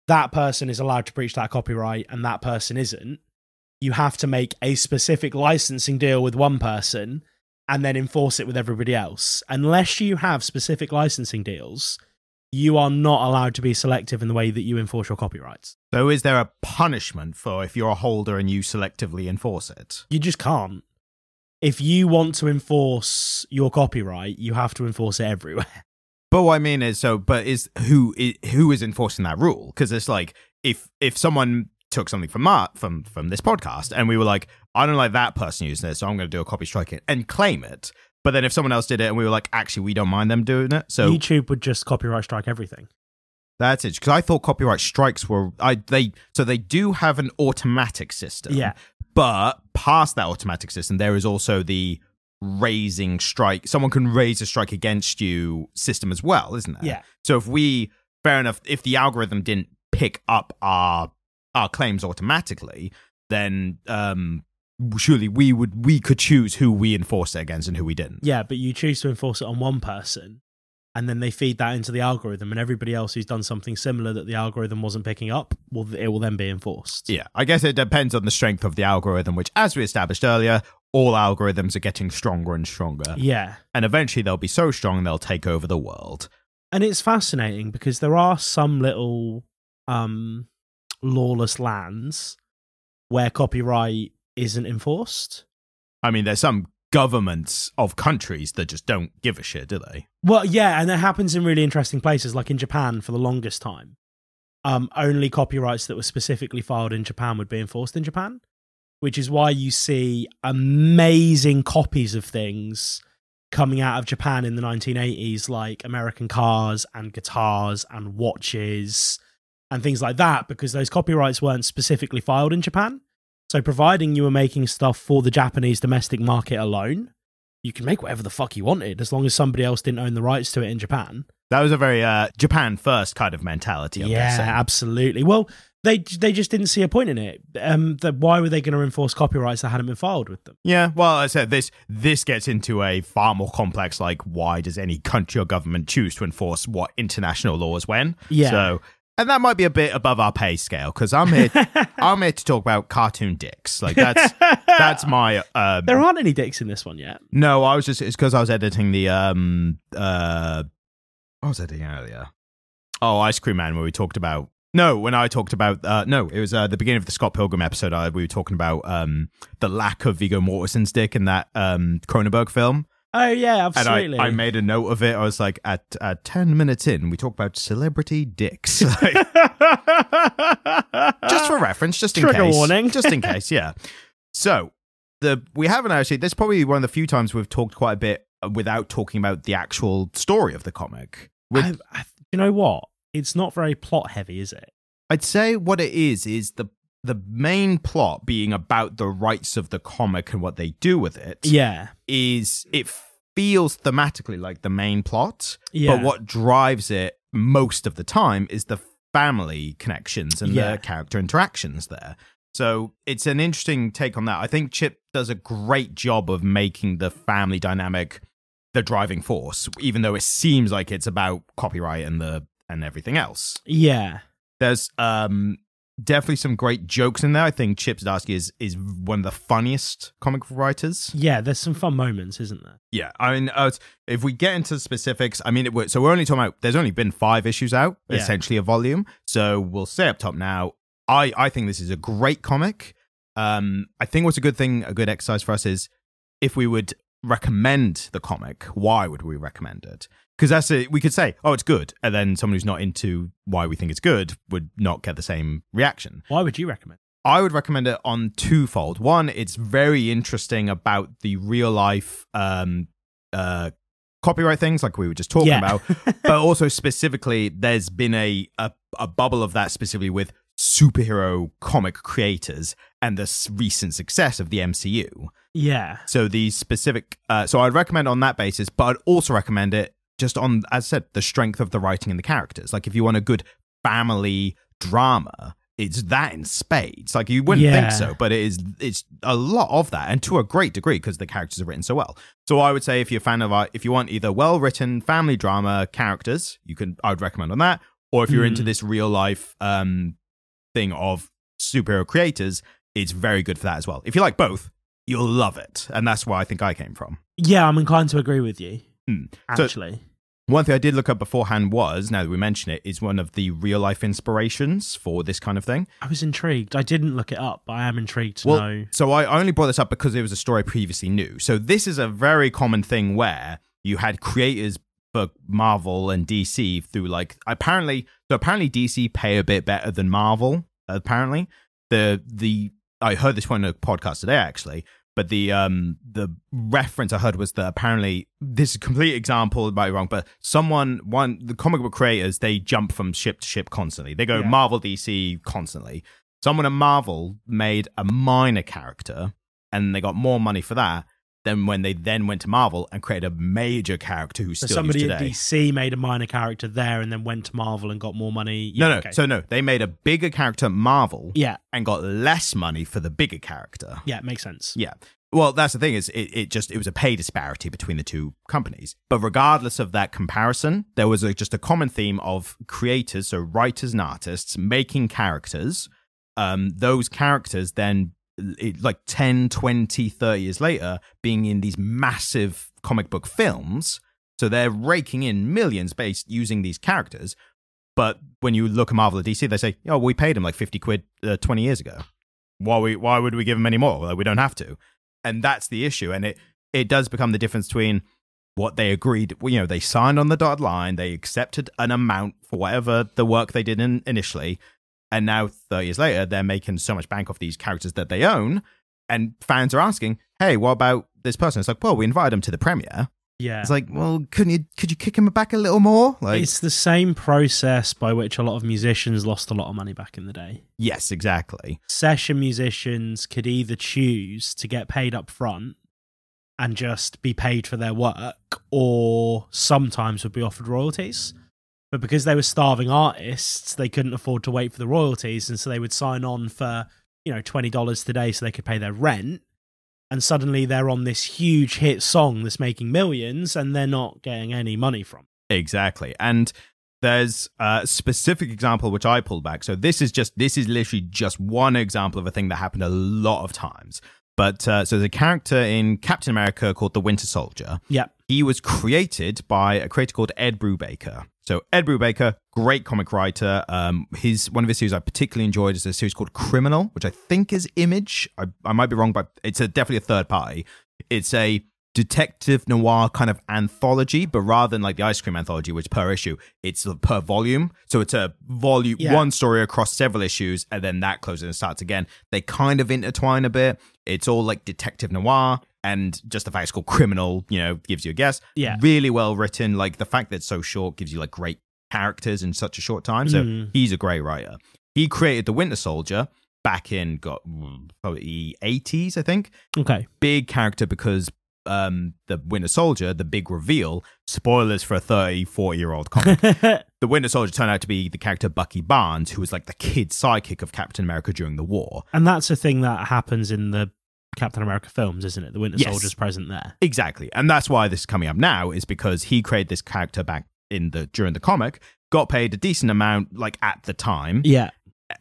that person is allowed to breach that copyright and that person isn't. You have to make a specific licensing deal with one person and then enforce it with everybody else. Unless you have specific licensing deals, you are not allowed to be selective in the way that you enforce your copyrights. So is there a punishment for if you're a holder and you selectively enforce it? You just can't. If you want to enforce your copyright, you have to enforce it everywhere. But what I mean is, who is enforcing that rule? Because it's like, if someone took something from this podcast and we were like, I don't like that person using this, so I'm going to do a copy strike and claim it. But then if someone else did it and we were like, actually, we don't mind them doing it. So YouTube would just copyright strike everything. That's it. Because I thought copyright strikes were they do have an automatic system. Yeah. But past that automatic system, there is also the raising strike. Someone can raise a strike against you system as well, isn't there? Yeah. So fair enough, if the algorithm didn't pick up our claims automatically, then surely we could choose who we enforce it against and who we didn't. Yeah, but you choose to enforce it on one person, and then they feed that into the algorithm, and everybody else who's done something similar that the algorithm wasn't picking up, it will then be enforced. Yeah, I guess it depends on the strength of the algorithm, which, as we established earlier, all algorithms are getting stronger and stronger. Yeah. And eventually they'll be so strong they'll take over the world. And it's fascinating because there are some little lawless lands where copyright isn't enforced. I mean, there's some governments of countries that just don't give a shit, do they? Well, yeah, and it happens in really interesting places, like in Japan for the longest time. Only copyrights that were specifically filed in Japan would be enforced in Japan, which is why you see amazing copies of things coming out of Japan in the 1980s, like American cars and guitars and watches and things like that, because those copyrights weren't specifically filed in Japan. So providing you were making stuff for the Japanese domestic market alone, you can make whatever the fuck you wanted as long as somebody else didn't own the rights to it in Japan. That was a very Japan first kind of mentality. I'm guessing. Absolutely. Well, they just didn't see a point in it. Why were they going to enforce copyrights that hadn't been filed with them? Yeah, well, I said this gets into a far more complex, like, why does any country or government choose to enforce what international laws when? Yeah. So, and that might be a bit above our pay scale, because I'm here to talk about cartoon dicks. Like, that's my... there aren't any dicks in this one yet. No, it's because I was editing the... what was I editing earlier? Oh, Ice Cream Man, where we talked about... No, when I talked about... no, it was the beginning of the Scott Pilgrim episode. We were talking about the lack of Viggo Mortensen's dick in that Cronenberg film. Oh, yeah, absolutely. And I made a note of it. I was like, at 10 minutes in, we talk about celebrity dicks. Like, just for reference, just in Trigger case. warning. Just in case, yeah. So, we haven't actually... This is probably one of the few times we've talked quite a bit without talking about the actual story of the comic. You know what? It's not very plot heavy, is it? I'd say what it is the main plot being about the rights of the comic and what they do with it. Yeah. It feels thematically like the main plot. Yeah. But what drives it most of the time is the family connections and the character interactions there. So it's an interesting take on that. I think Chip does a great job of making the family dynamic the driving force, even though it seems like it's about copyright and everything else. Yeah. There's definitely some great jokes in there. I think Chip Zdarsky is one of the funniest comic writers. Yeah, there's some fun moments, isn't there? Yeah, I mean, if we get into specifics, I mean, so we're only talking about, there's only been 5 issues out, essentially a volume. So we'll say up top now, I think this is a great comic. I think what's a good exercise for us is if we would recommend the comic, why would we recommend it? Because we could say, oh, it's good, and then someone who's not into why we think it's good would not get the same reaction. Why would you recommend it? I would recommend it on twofold. One, it's very interesting about the real life copyright things like we were just talking about, but also specifically, there's been a bubble of that specifically with superhero comic creators and the recent success of the MCU. Yeah. So the specific, so I'd recommend on that basis, but I'd also recommend it just on, as I said, the strength of the writing and the characters. Like if you want a good family drama, it's that in spades. Like you wouldn't think so, but it's a lot of that, and to a great degree because the characters are written so well. So I would say if you're a fan of if you want either well written family drama characters, I would recommend on that. Or if you're into this real life thing of superhero creators, it's very good for that as well. If you like both, you'll love it, and that's where I think I came from. Yeah, I'm inclined to agree with you. Actually. So, one thing I did look up beforehand was, now that we mention it, is one of the real life inspirations for this kind of thing. I was intrigued. I didn't look it up, but I am intrigued to know. So I only brought this up because it was a story I previously knew. So this is a very common thing where you had creators for Marvel and DC through apparently DC pay a bit better than Marvel. Apparently, I heard this one in a podcast today actually, But the reference I heard was that apparently this is a complete example, might be wrong, but the comic book creators, they jump from ship to ship constantly. They go Marvel, DC constantly. Someone at Marvel made a minor character, and they got more money for that than when they then went to Marvel and created a major character who's still used today. Somebody at DC made a minor character there and then went to Marvel and got more money. No. So they made a bigger character at Marvel and got less money for the bigger character. Yeah, it makes sense. Yeah. Well, that's the thing is it was a pay disparity between the two companies. But regardless of that comparison, there was just a common theme of creators, so writers and artists, making characters. Those characters then, like 10, 20, 30 years later, being in these massive comic book films. So they're raking in millions based using these characters. But when you look at Marvel or DC, they say, oh, we paid him like 50 quid 20 years ago. Why would we give him any more? Like, we don't have to. And that's the issue. And it does become the difference between what they agreed. They signed on the dotted line. They accepted an amount for whatever the work they did initially. And now, 30 years later, they're making so much bank off these characters that they own. And fans are asking, hey, what about this person? It's like, well, we invited him to the premiere. Yeah. It's like, well, could you kick him back a little more? Like, it's the same process by which a lot of musicians lost a lot of money back in the day. Yes, exactly. Session musicians could either choose to get paid up front and just be paid for their work, or sometimes would be offered royalties. But because they were starving artists, they couldn't afford to wait for the royalties, and so they would sign on for, $20 today so they could pay their rent. And suddenly they're on this huge hit song that's making millions, and they're not getting any money from it. Exactly. And there's a specific example which I pulled back. So this is literally just one example of a thing that happened a lot of times. But so there's a character in Captain America called the Winter Soldier. Yeah. He was created by a creator called Ed Brubaker. So Ed Brubaker, great comic writer. One of his series I particularly enjoyed is a series called Criminal, which I think is Image. I might be wrong, but it's definitely a third party. It's a detective noir kind of anthology, but rather than like the Ice Cream anthology, which per issue, it's per volume. So it's a volume, one story across several issues, and then that closes and starts again. They kind of intertwine a bit. It's all like detective noir, and just the fact it's called Criminal, gives you a guess. Yeah. Really well written. Like the fact that it's so short gives you like great characters in such a short time. So he's a great writer. He created the Winter Soldier back in probably 80s, I think. Okay. Big character because the Winter Soldier, the big reveal, spoilers for a 30, 40-year-old comic. The Winter Soldier turned out to be the character Bucky Barnes, who was like the kid sidekick of Captain America during the war. And that's a thing that happens in the Captain America films, isn't it? The Winter Soldier's present there. Exactly. And that's why this is coming up now, is because he created this character back during the comic, got paid a decent amount like at the time. Yeah.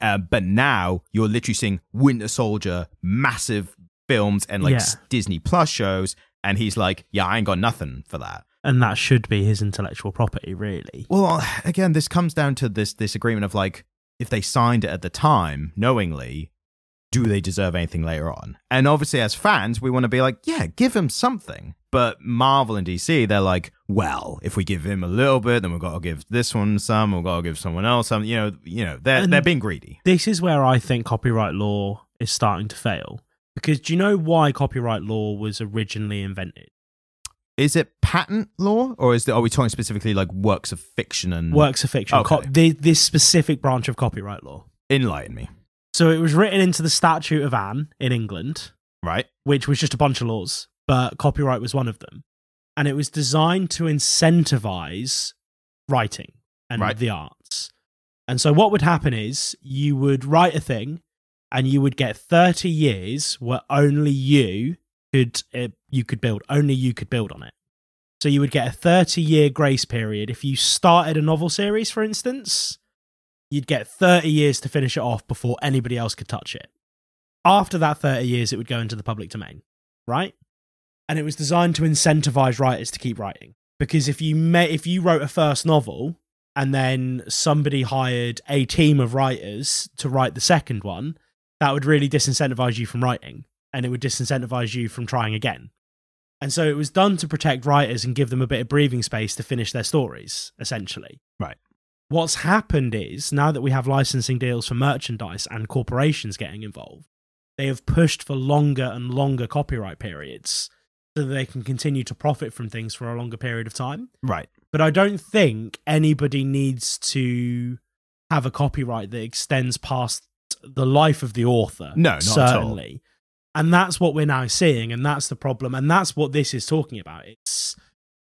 But now you're literally seeing Winter Soldier, massive films and like Disney Plus shows, and he's like, yeah, I ain't got nothing for that. And that should be his intellectual property, really. Well, again, this comes down to this agreement of like, if they signed it at the time knowingly, do they deserve anything later on? And obviously as fans, we want to be like, yeah, give him something. But Marvel and DC, they're like, well, if we give him a little bit, then we've got to give this one some, we've got to give someone else some. They're being greedy. This is where I think copyright law is starting to fail. Because do you know why copyright law was originally invented? Is it patent law, or are we talking specifically like works of fiction and works of fiction? Okay. This specific branch of copyright law. Enlighten me. So it was written into the Statute of Anne in England, right? Which was just a bunch of laws, but copyright was one of them, and it was designed to incentivize writing and the arts. And so what would happen is you would write a thing, and you would get 30 years where only you could build on it. So you would get a 30-year grace period. If you started a novel series, for instance, you'd get 30 years to finish it off before anybody else could touch it. After that 30 years, it would go into the public domain, right? And it was designed to incentivize writers to keep writing. Because if you wrote a first novel and then somebody hired a team of writers to write the second one, that would really disincentivize you from writing, and it would disincentivize you from trying again. And so it was done to protect writers and give them a bit of breathing space to finish their stories, essentially. Right. What's happened is, now that we have licensing deals for merchandise and corporations getting involved, they have pushed for longer and longer copyright periods so that they can continue to profit from things for a longer period of time. Right. But I don't think anybody needs to have a copyright that extends past the life of the author. No, not certainly. at all. And that's what we're now seeing, and that's the problem, and that's what this is talking about. It's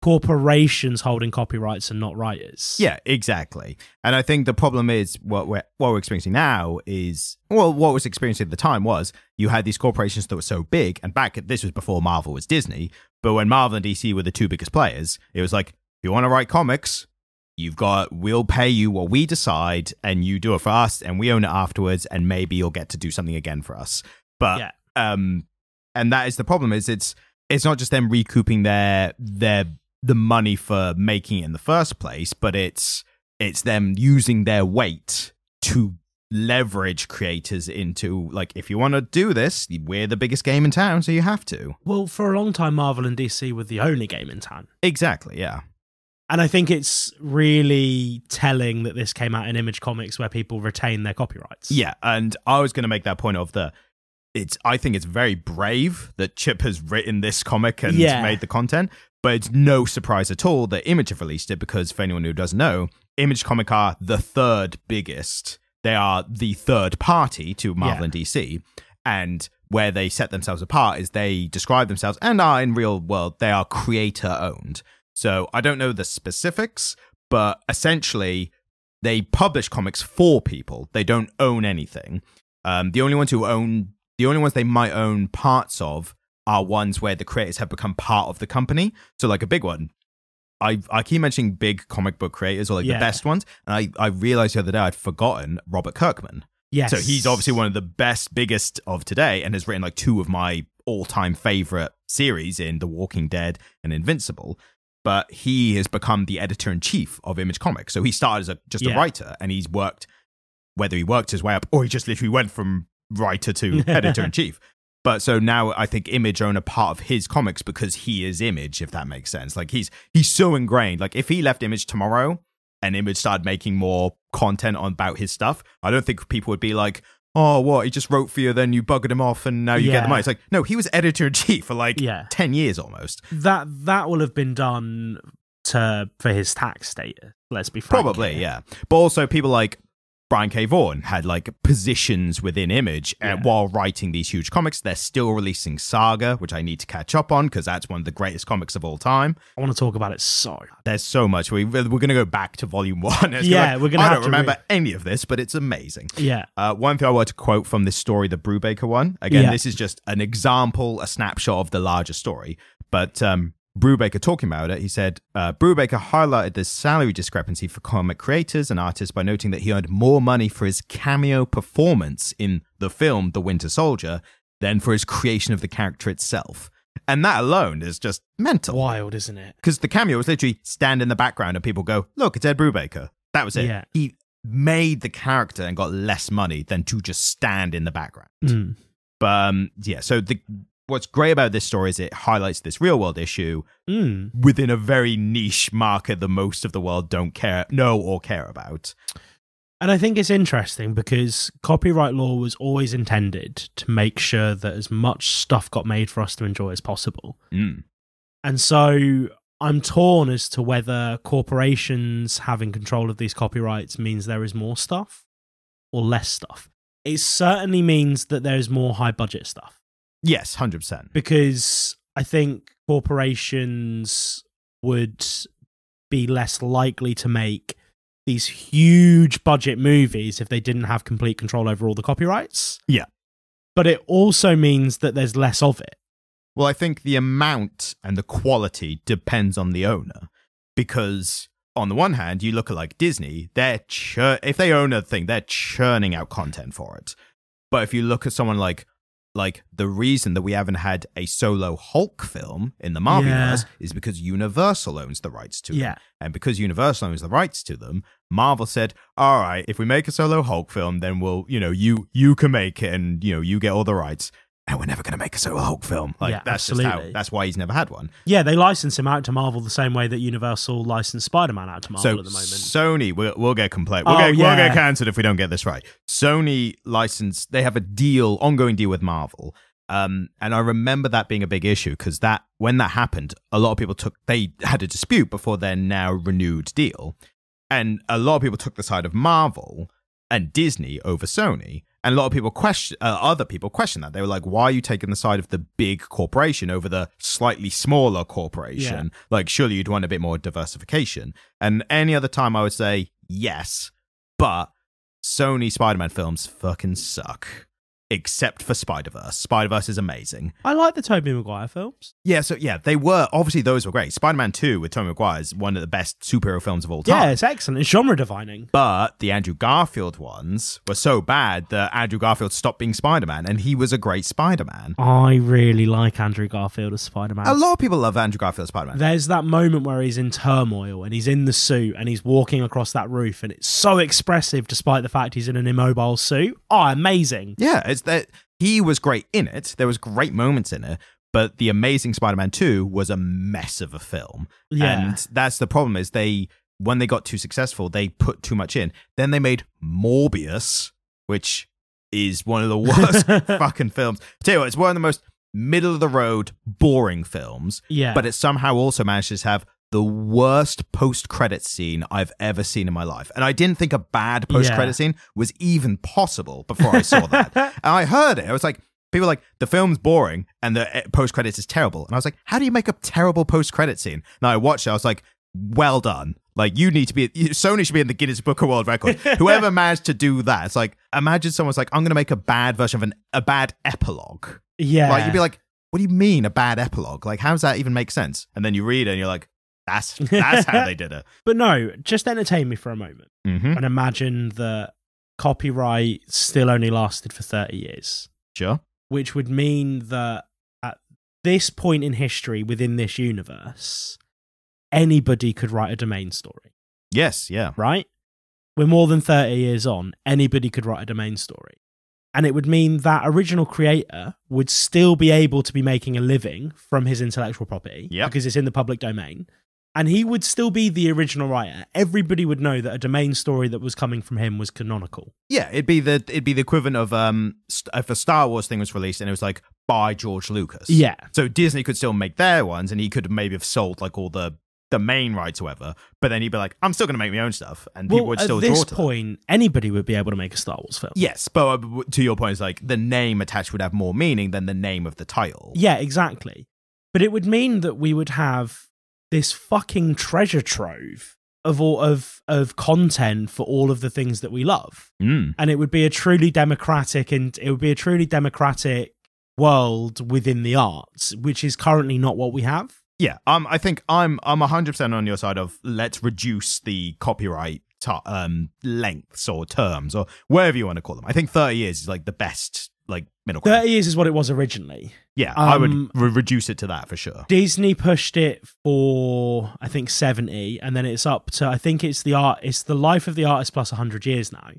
corporations holding copyrights and not writers. Yeah, exactly. And I think the problem is what we're experiencing now is, well, what was experienced at the time was you had these corporations that were so big, and this was before Marvel was Disney, but when Marvel and DC were the two biggest players, it was like, if you want to write comics, we'll pay you what we decide, and you do it for us, and we own it afterwards, and maybe you'll get to do something again for us. But yeah. And that is the problem, is it's not just them recouping the money for making it in the first place, but it's them using their weight to leverage creators into, like, if you want to do this, we're the biggest game in town, so you have to. Well, for a long time, Marvel and DC were the only game in town. Exactly, yeah. And I think it's really telling that this came out in Image Comics where people retain their copyrights. Yeah, and I was going to make that point of I think it's very brave that Chip has written this comic and made the content, but it's no surprise at all that Image have released it, because for anyone who doesn't know, Image Comic are the third biggest. They are the third party to Marvel and DC, and where they set themselves apart is they describe themselves, and are in real world, they are creator owned. So I don't know the specifics, but essentially they publish comics for people. They don't own anything. The only ones they might own parts of are ones where the creators have become part of the company. So like a big one, I keep mentioning big comic book creators, or like the best ones, and I realized the other day I'd forgotten Robert Kirkman. Yes. So he's obviously one of the biggest of today, and has written like two of my all-time favorite series in The Walking Dead and Invincible. But he has become the editor-in-chief of Image Comics. So he started as just a writer, and he's worked, whether he worked his way up or he just literally went from writer to editor-in-chief. But so now I think Image own a part of his comics because he is Image, if that makes sense. Like he's so ingrained. Like if he left Image tomorrow and Image started making more content about his stuff, I don't think people would be like, oh, what, he just wrote for you, then you buggered him off and now you get the money. It's like, no, he was editor-in-chief for like 10 years almost. That will have been done for his tax status, let's be frank. Probably, yeah. But also people like Brian K. Vaughan had like positions within Image, and while writing these huge comics, they're still releasing Saga, which I need to catch up on because that's one of the greatest comics of all time. I want to talk about it so much. There's so much. We're going to go back to Volume 1. We're going to have to. I don't remember any of this, but it's amazing. Yeah. One thing I want to quote from this story, the Brubaker one. Again, this is just an example, a snapshot of the larger story. But Brubaker talking about it, he said, Brubaker highlighted the salary discrepancy for comic creators and artists by noting that he earned more money for his cameo performance in the film The Winter Soldier than for his creation of the character itself. And that alone is just mental. Wild, isn't it? Because the cameo was literally stand in the background and people go, look, it's Ed Brubaker. That was it. Yeah. He made the character and got less money than to just stand in the background. Mm. But so what's great about this story is it highlights this real world issue within a very niche market that most of the world don't know or care about. And I think it's interesting because copyright law was always intended to make sure that as much stuff got made for us to enjoy as possible. Mm. And so I'm torn as to whether corporations having control of these copyrights means there is more stuff or less stuff. It certainly means that there's more high budget stuff. Yes, 100%. Because I think corporations would be less likely to make these huge budget movies if they didn't have complete control over all the copyrights. Yeah. But it also means that there's less of it. Well, I think the amount and the quality depends on the owner. Because on the one hand, you look at like Disney, if they own a thing, they're churning out content for it. But if you look at someone like the reason that we haven't had a solo Hulk film in the Marvel universe is because Universal owns the rights to them. And because Universal owns the rights to them, Marvel said, all right, if we make a solo Hulk film, then we'll, you can make it and, you get all the rights. we're never going to make a solo Hulk film. Like, Yeah, that's absolutely. that's why he's never had one. Yeah, they license him out to Marvel the same way that Universal licensed Spider-Man out to Marvel at the moment. Sony, we'll get complaint. We'll get cancelled if we don't get this right. Sony licensed, they have a ongoing deal with Marvel. And I remember that being a big issue because when that happened, a lot of people they had a dispute before their now renewed deal. And a lot of people took the side of Marvel and Disney over Sony. And a lot of people other people question that. They were like, why are you taking the side of the big corporation over the slightly smaller corporation? Yeah. Like, surely you'd want a bit more diversification. And any other time I would say yes, but Sony Spider-Man films fucking suck. Except for Spider-Verse. Spider-Verse is amazing. I like the Tobey Maguire films. Yeah, they were. Obviously, those were great. Spider-Man 2 with Tobey Maguire is one of the best superhero films of all time. Yeah, it's excellent. It's genre-defining. But the Andrew Garfield ones were so bad that Andrew Garfield stopped being Spider-Man, and he was a great Spider-Man. I really like Andrew Garfield as Spider-Man. A lot of people love Andrew Garfield as Spider-Man. There's that moment where he's in turmoil, and he's in the suit, and he's walking across that roof, and it's so expressive despite the fact he's in an immobile suit. Oh, amazing. Yeah, it's that he was great in it. There was great moments in it, but The Amazing Spider-Man 2 was a mess of a film. Yeah. And that's the problem is when they got too successful, they put too much in. Then they made Morbius, which is one of the worst fucking films. Tell you what, it's one of the most middle-of-the-road, boring films. Yeah. But it somehow also manages to have the worst post-credit scene I've ever seen in my life. And I didn't think a bad post-credit scene was even possible before I saw that. And I heard it. I was like, people were like, the film's boring and the post-credits is terrible. And I was like, how do you make a terrible post-credit scene? And I watched it. I was like, well done. Like, Sony should be in the Guinness Book of World Records. Whoever managed to do that, it's like, imagine someone's like, I'm going to make a bad version of a bad epilogue. Yeah. Like, you'd be like, what do you mean a bad epilogue? Like, how does that even make sense? And then you read it and you're like, that's how they did it. But no, just entertain me for a moment and imagine that copyright still only lasted for 30 years. Sure. Which would mean that at this point in history within this universe, anybody could write a domain story. Yes, yeah. Right? We're more than 30 years on. Anybody could write a domain story. And it would mean that original creator would still be able to be making a living from his intellectual property because it's in the public domain. And he would still be the original writer. Everybody would know that a domain story that was coming from him was canonical. Yeah, it'd be the equivalent of if a Star Wars thing was released and it was like by George Lucas. Yeah. So Disney could still make their ones, and he could maybe have sold like all the main rights or whatever. But then he'd be like, I'm still going to make my own stuff, and people would still draw to at this point, anybody would be able to make a Star Wars film. Yes, but to your point, it's like the name attached would have more meaning than the name of the title. Yeah, exactly. But it would mean that we would have this fucking treasure trove of content for all of the things that we love. And it would be a truly democratic world within the arts, which is currently not what we have. Yeah, I think I'm 100% on your side of let's reduce the copyright lengths or terms or whatever you want to call them. I think 30 years is like the best like middle ground. 30 years is what it was originally. Yeah, I would reduce it to that for sure. Disney pushed it for I think 70, and then it's up to I think it's the life of the artist plus 100 years now.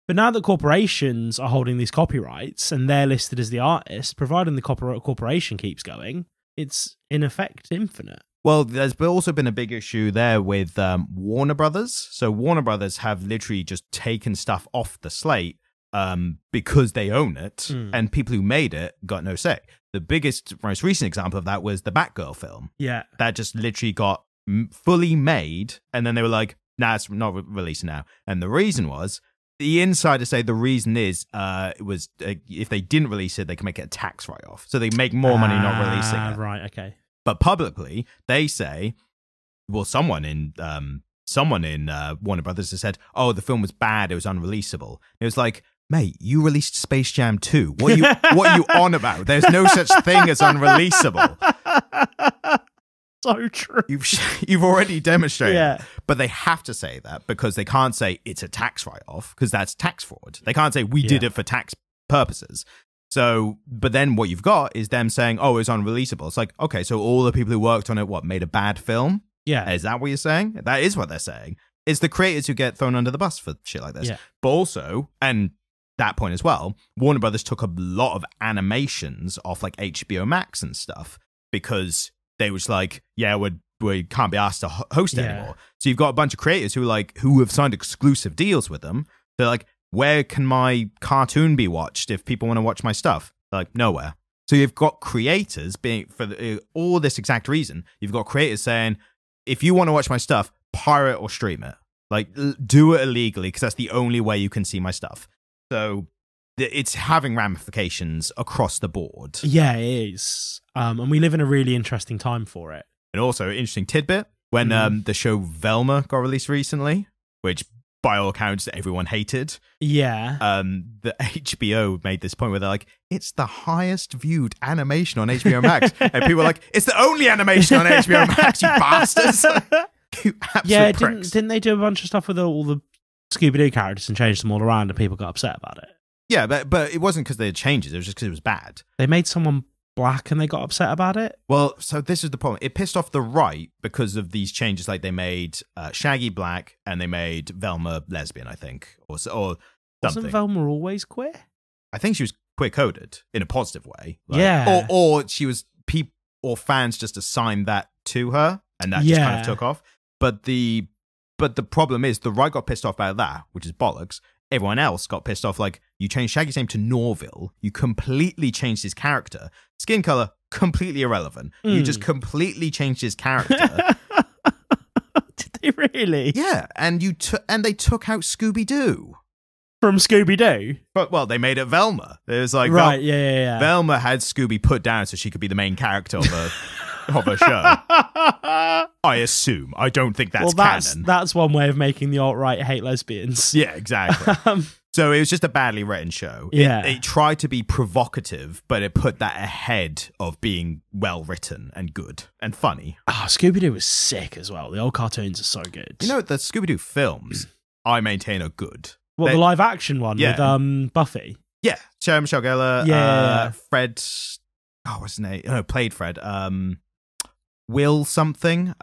But now that corporations are holding these copyrights and they're listed as the artist, providing the corporation keeps going, it's in effect infinite. Well, there's also been a big issue there with Warner Brothers. So Warner Brothers have literally just taken stuff off the slate because they own it, and people who made it got no say. The most recent example of that was the Batgirl film. Yeah. That just literally got fully made, and then they were like, nah, it's not releasing now. And the reason was, the insiders say the reason is it was if they didn't release it, they can make it a tax write-off. So they make more money not releasing it. Right, okay. But publicly, they say, well, someone in Warner Brothers has said, oh, the film was bad, it was unreleasable. It was like, mate, you released Space Jam 2. What are you on about? There's no such thing as unreleasable. So true. You've already demonstrated. Yeah. But they have to say that because they can't say it's a tax write-off because that's tax fraud. They can't say we did it for tax purposes. So, but then what you've got is them saying, oh, it's unreleasable. It's like, okay, so all the people who worked on it, made a bad film? Yeah. Is that what you're saying? That is what they're saying. It's the creators who get thrown under the bus for shit like this. Yeah. But also, and that point as well, Warner Brothers took a lot of animations off like HBO Max and stuff because they was like, yeah, we can't be asked to host anymore. So you've got a bunch of creators who have signed exclusive deals with them. They're like, where can my cartoon be watched if people want to watch my stuff? They're like, nowhere. So you've got creators being, for all this exact reason, you've got creators saying, if you want to watch my stuff, pirate or stream it. Like, do it illegally because that's the only way you can see my stuff. So it's having ramifications across the board. Yeah, it is. And we live in a really interesting time for it. And also, interesting tidbit, when the show Velma got released recently, which by all accounts everyone hated. Yeah. The HBO made this point where they're like, it's the highest viewed animation on HBO Max. And people were like, it's the only animation on HBO Max, you bastards. You absolute pricks. Didn't they do a bunch of stuff with all the Scooby-Doo characters and change them all around and people got upset about it? Yeah, but it wasn't because they had changes, it was just because it was bad. They made someone black and they got upset about it? Well, so this is the problem. It pissed off the right because of these changes. Like they made Shaggy black and they made Velma lesbian, I think, or something. Wasn't Velma always queer? I think she was queer-coded in a positive way. Like, yeah. Or she was or fans just assigned that to her and that just kind of took off. But the problem is the right got pissed off about that, which is bollocks. Everyone else got pissed off, like, you changed Shaggy's name to Norville. You completely changed his character. Skin color, completely irrelevant. You just completely changed his character. Did they really? Yeah, and they took out Scooby-Doo. From Scooby-Doo? But, well, they made it Velma. It was like, right, yeah. Velma had Scooby put down so she could be the main character of a show. I assume. I don't think that's canon. That's one way of making the alt-right hate lesbians. Yeah, exactly. So it was just a badly written show. Yeah. It tried to be provocative, but it put that ahead of being well-written and good and funny. Oh, Scooby-Doo was sick as well. The old cartoons are so good. You know, the Scooby-Doo films, I maintain, are good. What, the live-action one with Buffy? Yeah. Sarah Michelle Gellar. Yeah. Fred... Oh, what's his name? No, played Fred. Will something.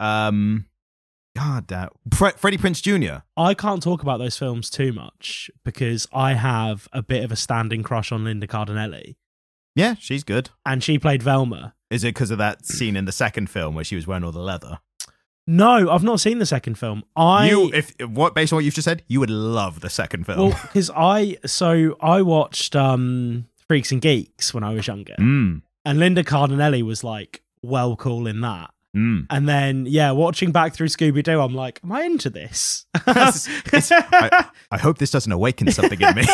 God damn. Freddie Prinze Jr. I can't talk about those films too much because I have a bit of a standing crush on Linda Cardinelli. Yeah, she's good. And she played Velma. Is it because of that scene in the second film where she was wearing all the leather? No, I've not seen the second film. Based on what you've just said, you would love the second film. Well, because I watched Freaks and Geeks when I was younger. And Linda Cardinelli was like, well cool in that. And then, watching back through Scooby-Doo, I'm like, am I into this? I hope this doesn't awaken something in me.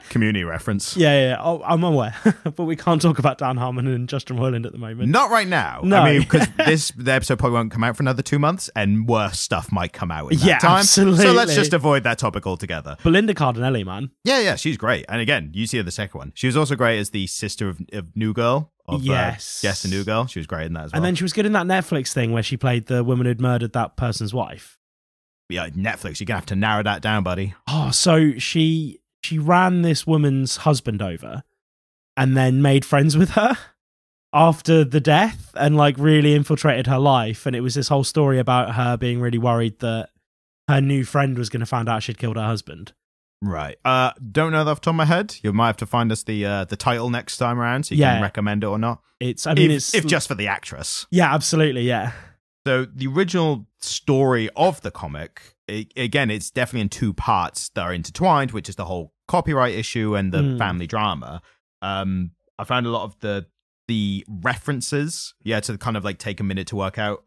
Community reference. Yeah. Oh, I'm aware. But we can't talk about Dan Harmon and Justin Roiland at the moment. Not right now. No. I mean, because the episode probably won't come out for another 2 months and worse stuff might come out in that time. Absolutely. So let's just avoid that topic altogether. But Linda Cardinelli, man. Yeah, she's great. And again, you see her the second one. She was also great as the sister of New Girl. Yes, the New Girl. She was great in that as well. And then she was good in that Netflix thing where she played the woman who'd murdered that person's wife. Yeah, Netflix. You're gonna have to narrow that down, buddy. Oh, so she ran this woman's husband over, and then made friends with her after the death, and like really infiltrated her life. And it was this whole story about her being really worried that her new friend was going to find out she'd killed her husband. Right. Don't know that off the top of my head. You might have to find us the title next time around so you can recommend it or not. It's if just for the actress. Yeah, absolutely, yeah. So the original story of the comic, again, it's definitely in 2 parts that are intertwined, which is the whole copyright issue and the family drama. I found a lot of the references, to kind of like take a minute to work out.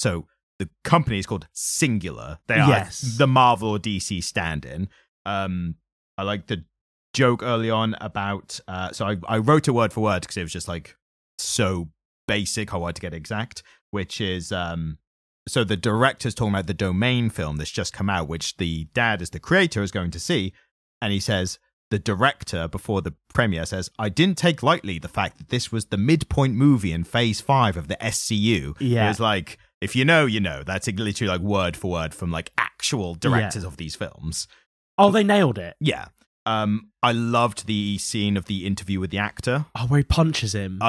So the company is called Singular. They are the Marvel or DC stand-in. I like the joke early on about so I wrote it word for word because it was just like so basic. I wanted to get exact, which is so the director's talking about the Domain film that's just come out, which the dad as the creator is going to see, and he says the director before the premiere says, I didn't take lightly the fact that this was the midpoint movie in phase 5 of the SCU. It was like, if you know, you know. That's literally like word for word from like actual directors of these films. Oh, they nailed it. Yeah. I loved the scene of the interview with the actor. Oh, where he punches him.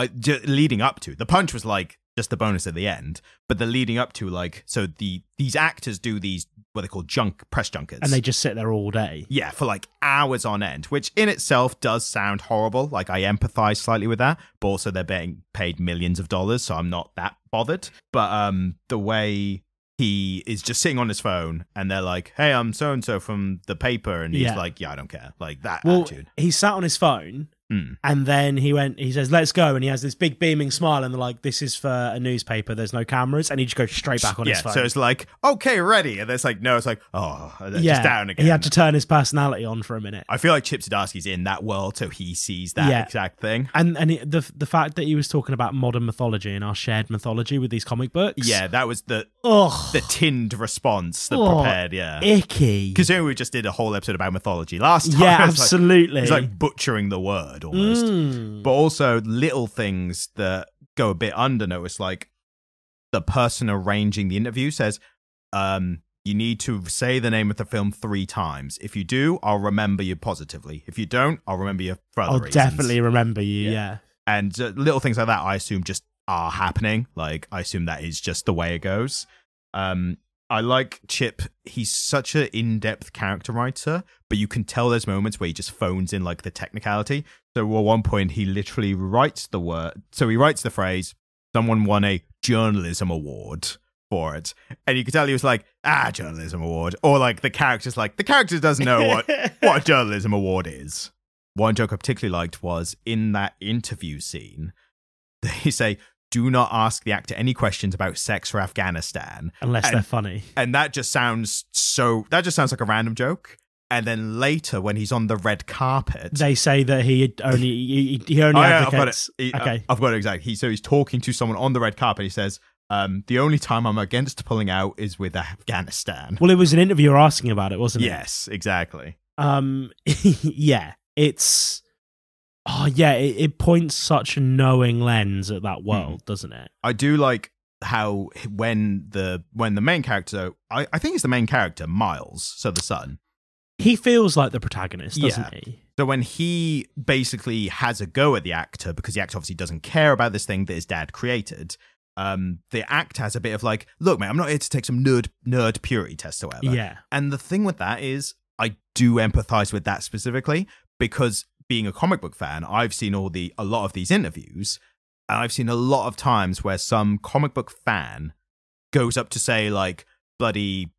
Leading up to. The punch was like just the bonus at the end. But the leading up to, like, so these actors do these, what they call press junkets. And they just sit there all day. Yeah, for like hours on end, which in itself does sound horrible. Like, I empathize slightly with that, but also they're being paid millions of dollars, so I'm not that bothered. But the way he is just sitting on his phone and they're like, hey, I'm so-and-so from the paper. And he's like, yeah, I don't care. Like that attitude. He sat on his phone and then he says, let's go. And he has this big beaming smile and they're like, this is for a newspaper. There's no cameras. And he just goes straight back on his phone. So it's like, okay, ready. And it's like, no, it's like, just down again. He had to turn his personality on for a minute. I feel like Chip Zdarsky's in that world, so he sees that exact thing. And the fact that he was talking about modern mythology and our shared mythology with these comic books. Yeah, that was the tinned response that prepared, icky. Because we just did a whole episode about mythology last time. Yeah, absolutely. It's like butchering the word almost. But also little things that go a bit undernoticed, like the person arranging the interview says, you need to say the name of the film 3 times. If you do, I'll remember you positively. If you don't, I'll remember you for other reasons. I'll definitely remember you, yeah. And little things like that, I assume, just are happening. Like, I assume that is just the way it goes. I like Chip. He's such an in-depth character writer, but you can tell there's moments where he just phones in, like, the technicality. So at one point, he literally writes the word. So he writes the phrase, someone won a journalism award for it. And you could tell he was like, journalism award. Or, like, the character doesn't know what a journalism award is. One joke I particularly liked was in that interview scene, they say, do not ask the actor any questions about sex or Afghanistan. Unless they're funny. And that just sounds like a random joke. And then later, when he's on the red carpet, they say that he only advocates. I've got it exactly. So he's talking to someone on the red carpet. He says, the only time I'm against pulling out is with Afghanistan. Well, it was an interviewer asking about it, wasn't it? Yes, exactly. Yeah, it's... Oh, yeah, it points such a knowing lens at that world, doesn't it? I do like how when the main character, I think it's the main character, Miles, so the son. He feels like the protagonist, doesn't he? So when he basically has a go at the actor, because the actor obviously doesn't care about this thing that his dad created, the actor has a bit of like, look, man, I'm not here to take some nerd purity test or whatever. Yeah. And the thing with that is, I do empathize with that specifically, because being a comic book fan, I've seen a lot of these interviews, and I've seen a lot of times where some comic book fan goes up to say, like, bloody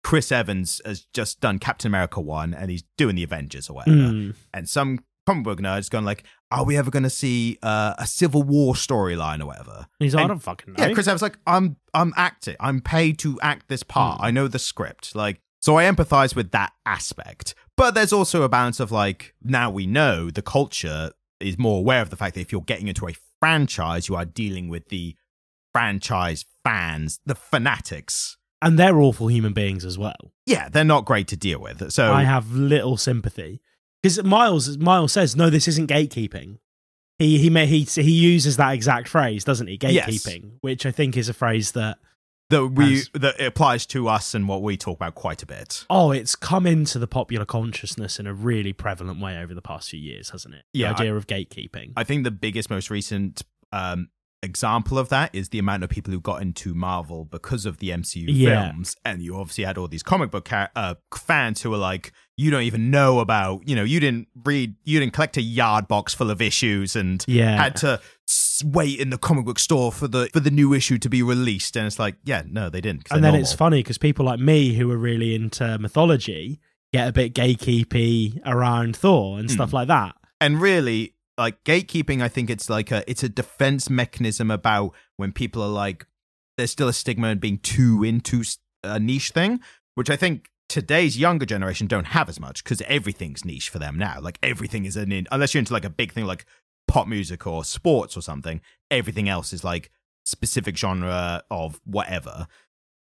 Chris Evans has just done Captain America 1 and he's doing the Avengers or whatever. And some comic book nerd's gone like, are we ever going to see a Civil War storyline or whatever? He's like, I don't fucking know. Yeah, Chris Evans like, I'm acting. I'm paid to act this part. I know the script. Like, so I empathize with that aspect. But there's also a balance of, like, now we know the culture is more aware of the fact that if you're getting into a franchise, you are dealing with the franchise fans, the fanatics. And they're awful human beings as well. Yeah, they're not great to deal with. So I have little sympathy. Because Miles says, no, this isn't gatekeeping. He uses that exact phrase, doesn't he? Gatekeeping, yes. Which I think is a phrase that applies to us and what we talk about quite a bit. Oh, it's come into the popular consciousness in a really prevalent way over the past few years, hasn't it? The idea of gatekeeping. I think the biggest, most recent example of that is the amount of people who got into Marvel because of the MCU films. And you obviously had all these comic book fans who were like, you don't even know about, you didn't collect a yard box full of issues and had to wait in the comic book store for the new issue to be released. And it's like, yeah, no, they didn't. And then normal. It's funny because people like me who are really into mythology get a bit gatekeepy around Thor and stuff like that. And really, like, gatekeeping, I think it's like it's a defense mechanism about when people are like, there's still a stigma in being too into a niche thing, which I think today's younger generation don't have as much because everything's niche for them now. Like, everything is unless you're into like a big thing like pop music or sports or something, everything else is like specific genre of whatever.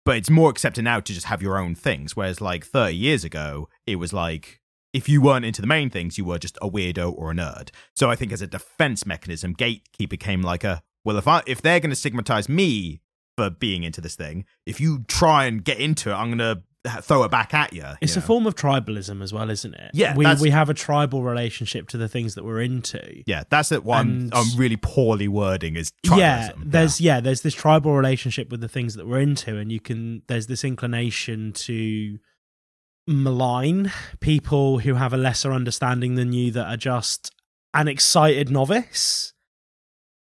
But it's more accepted now to just have your own things, whereas like 30 years ago, it was like, if you weren't into the main things, you were just a weirdo or a nerd. So I think as a defense mechanism, gatekeeper became like if they're going to stigmatize me for being into this thing, if you try and get into it, I'm going to throw it back at you. It's a form of tribalism as well, isn't it? Yeah, we have a tribal relationship to the things that we're into. Yeah, that's it. One I'm really poorly wording is tribalism. There's this tribal relationship with the things that we're into, and there's this inclination to malign people who have a lesser understanding than you that are just an excited novice.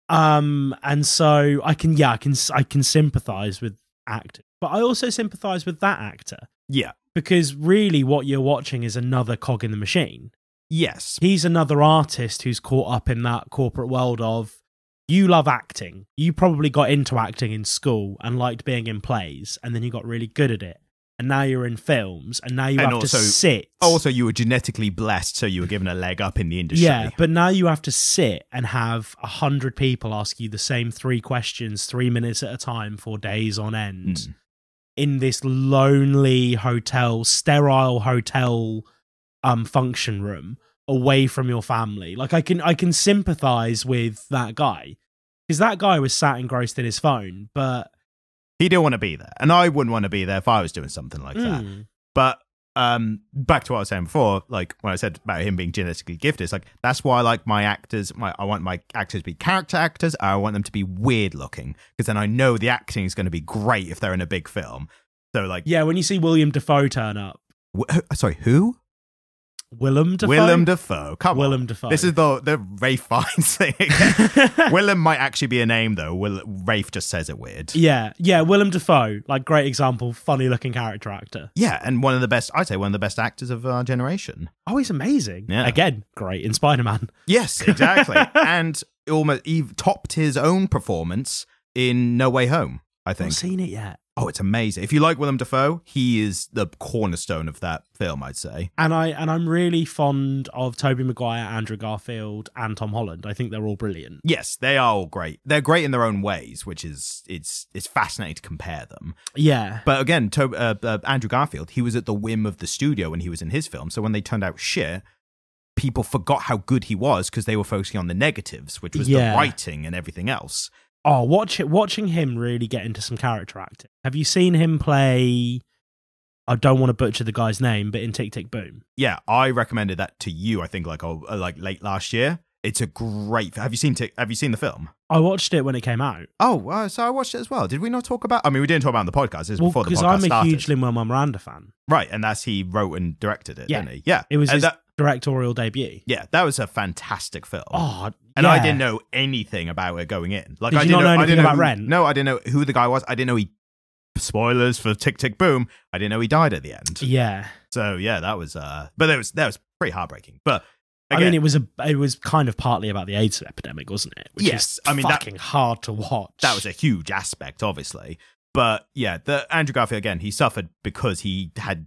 And so I can sympathize with actors, but I also sympathize with that actor. Yeah. Because really what you're watching is another cog in the machine. Yes. He's another artist who's caught up in that corporate world of, you love acting. You probably got into acting in school and liked being in plays, and then you got really good at it. And now you're in films, and now you have to sit. Also, you were genetically blessed, so you were given a leg up in the industry. Yeah, but now you have to sit and have 100 people ask you the same 3 questions, 3 minutes at a time for days on end, in this lonely hotel, sterile hotel function room, away from your family. Like, I can sympathize with that guy, because that guy was sat engrossed in his phone, but he didn't want to be there, and I wouldn't want to be there if I was doing something like that. But back to what I was saying before, like when I said about him being genetically gifted, it's like, that's why I like my actors. I want my actors to be character actors. I want them to be weird looking, because then I know the acting is going to be great if they're in a big film. So like, yeah, when you see William Dafoe turn up, sorry, who? Willem Dafoe. Willem Dafoe. Come Willem on. Dafoe. This is the Rafe Fiennes thing again. Willem might actually be a name, though. Rafe just says it weird. Yeah, Willem Dafoe, like, great example, funny looking character actor. Yeah, and I'd say one of the best actors of our generation. Oh, he's amazing. Yeah. Again, great in Spider-Man. Yes, exactly. And he topped his own performance in No Way Home, I think. I've not seen it yet. Oh, it's amazing. If you like Willem Dafoe, he is the cornerstone of that film, I'd say. And I'm really fond of Tobey Maguire, Andrew Garfield, and Tom Holland. I think they're all brilliant. Yes, they are all great. They're great in their own ways, which is it's fascinating to compare them. Yeah. But again, Andrew Garfield, he was at the whim of the studio when he was in his film. So when they turned out shit, people forgot how good he was because they were focusing on the negatives, which was the writing and everything else. Oh, watching him really get into some character acting. Have you seen him play, I don't want to butcher the guy's name, but in Tick, Tick, Boom? Yeah, I recommended that to you, I think, like late last year. It's a great... Have you seen the film? I watched it when it came out. Oh, so I watched it as well. Did we not talk about... I mean, we didn't talk about it on the podcast. It was before the podcast started. Because I'm a huge Lin-Manuel Miranda fan. Right, and he wrote and directed it, didn't he? Yeah. It was his directorial debut. Yeah, that was a fantastic film. Oh, and I didn't know anything about it going in. Like, Did you not know anything about Rent? No, I didn't know who the guy was. I didn't know he... Spoilers for Tick, Tick, Boom. I didn't know he died at the end. Yeah. So, yeah, that was... But that was pretty heartbreaking. But... Again, I mean, it was kind of partly about the AIDS epidemic, wasn't it? Which is fucking hard to watch. That was a huge aspect, obviously. But yeah, the Andrew Garfield, again, he suffered because he had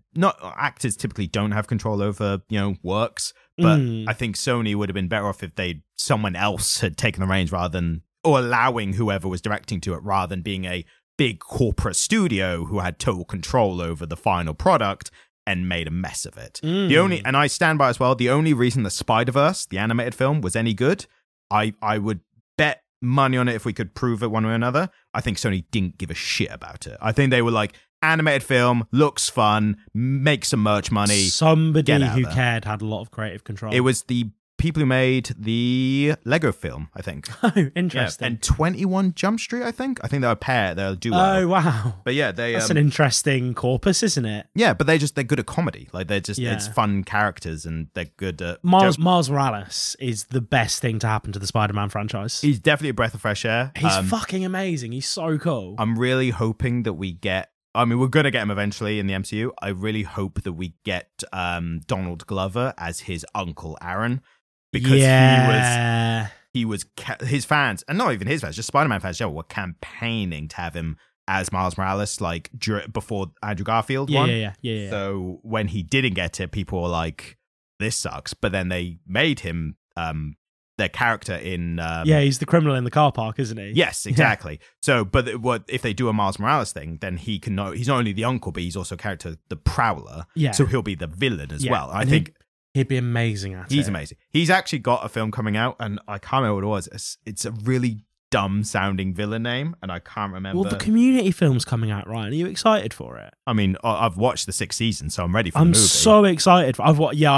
actors typically don't have control over, works. But I think Sony would have been better off if someone else had taken the reins or allowing whoever was directing to it, rather than being a big corporate studio who had total control over the final product and made a mess of it. And I stand by as well, the only reason the Spider-Verse, the animated film, was any good, I would bet money on it if we could prove it one way or another. I think Sony didn't give a shit about it. I think they were like, animated film, looks fun, make some merch money. Somebody who cared had a lot of creative control. It was the people who made the Lego film, I think. Oh, interesting. Yeah. And 21 Jump Street, I think. I think they're a pair. They're a duo. Oh, wow. But yeah, that's an interesting corpus, isn't it? Yeah, but they're good at comedy. Like, they're just, it's fun characters, and they're good at... Miles Morales is the best thing to happen to the Spider-Man franchise. He's definitely a breath of fresh air. He's fucking amazing. He's so cool. I'm really hoping that we get... I mean, we're going to get him eventually in the MCU. I really hope that we get Donald Glover as his Uncle Aaron. Because he was his fans, and not even his fans, just Spider-Man fans, were campaigning to have him as Miles Morales, like before Andrew Garfield won. Yeah. So when he didn't get it, people were like, "This sucks." But then they made him their character in. He's the criminal in the car park, isn't he? Yes, exactly. So, but what if they do a Miles Morales thing? Then he's not only the uncle, but he's also a character, the Prowler. Yeah. So he'll be the villain as well. I think. He'd be amazing at it. He's amazing. He's actually got a film coming out, and I can't remember what it was. It's a really dumb sounding villain name, and I can't remember. Well, the Community film's coming out, Ryan. Are you excited for it? I mean, I've watched the 6th season, so I'm ready for the I'm movie. so excited. I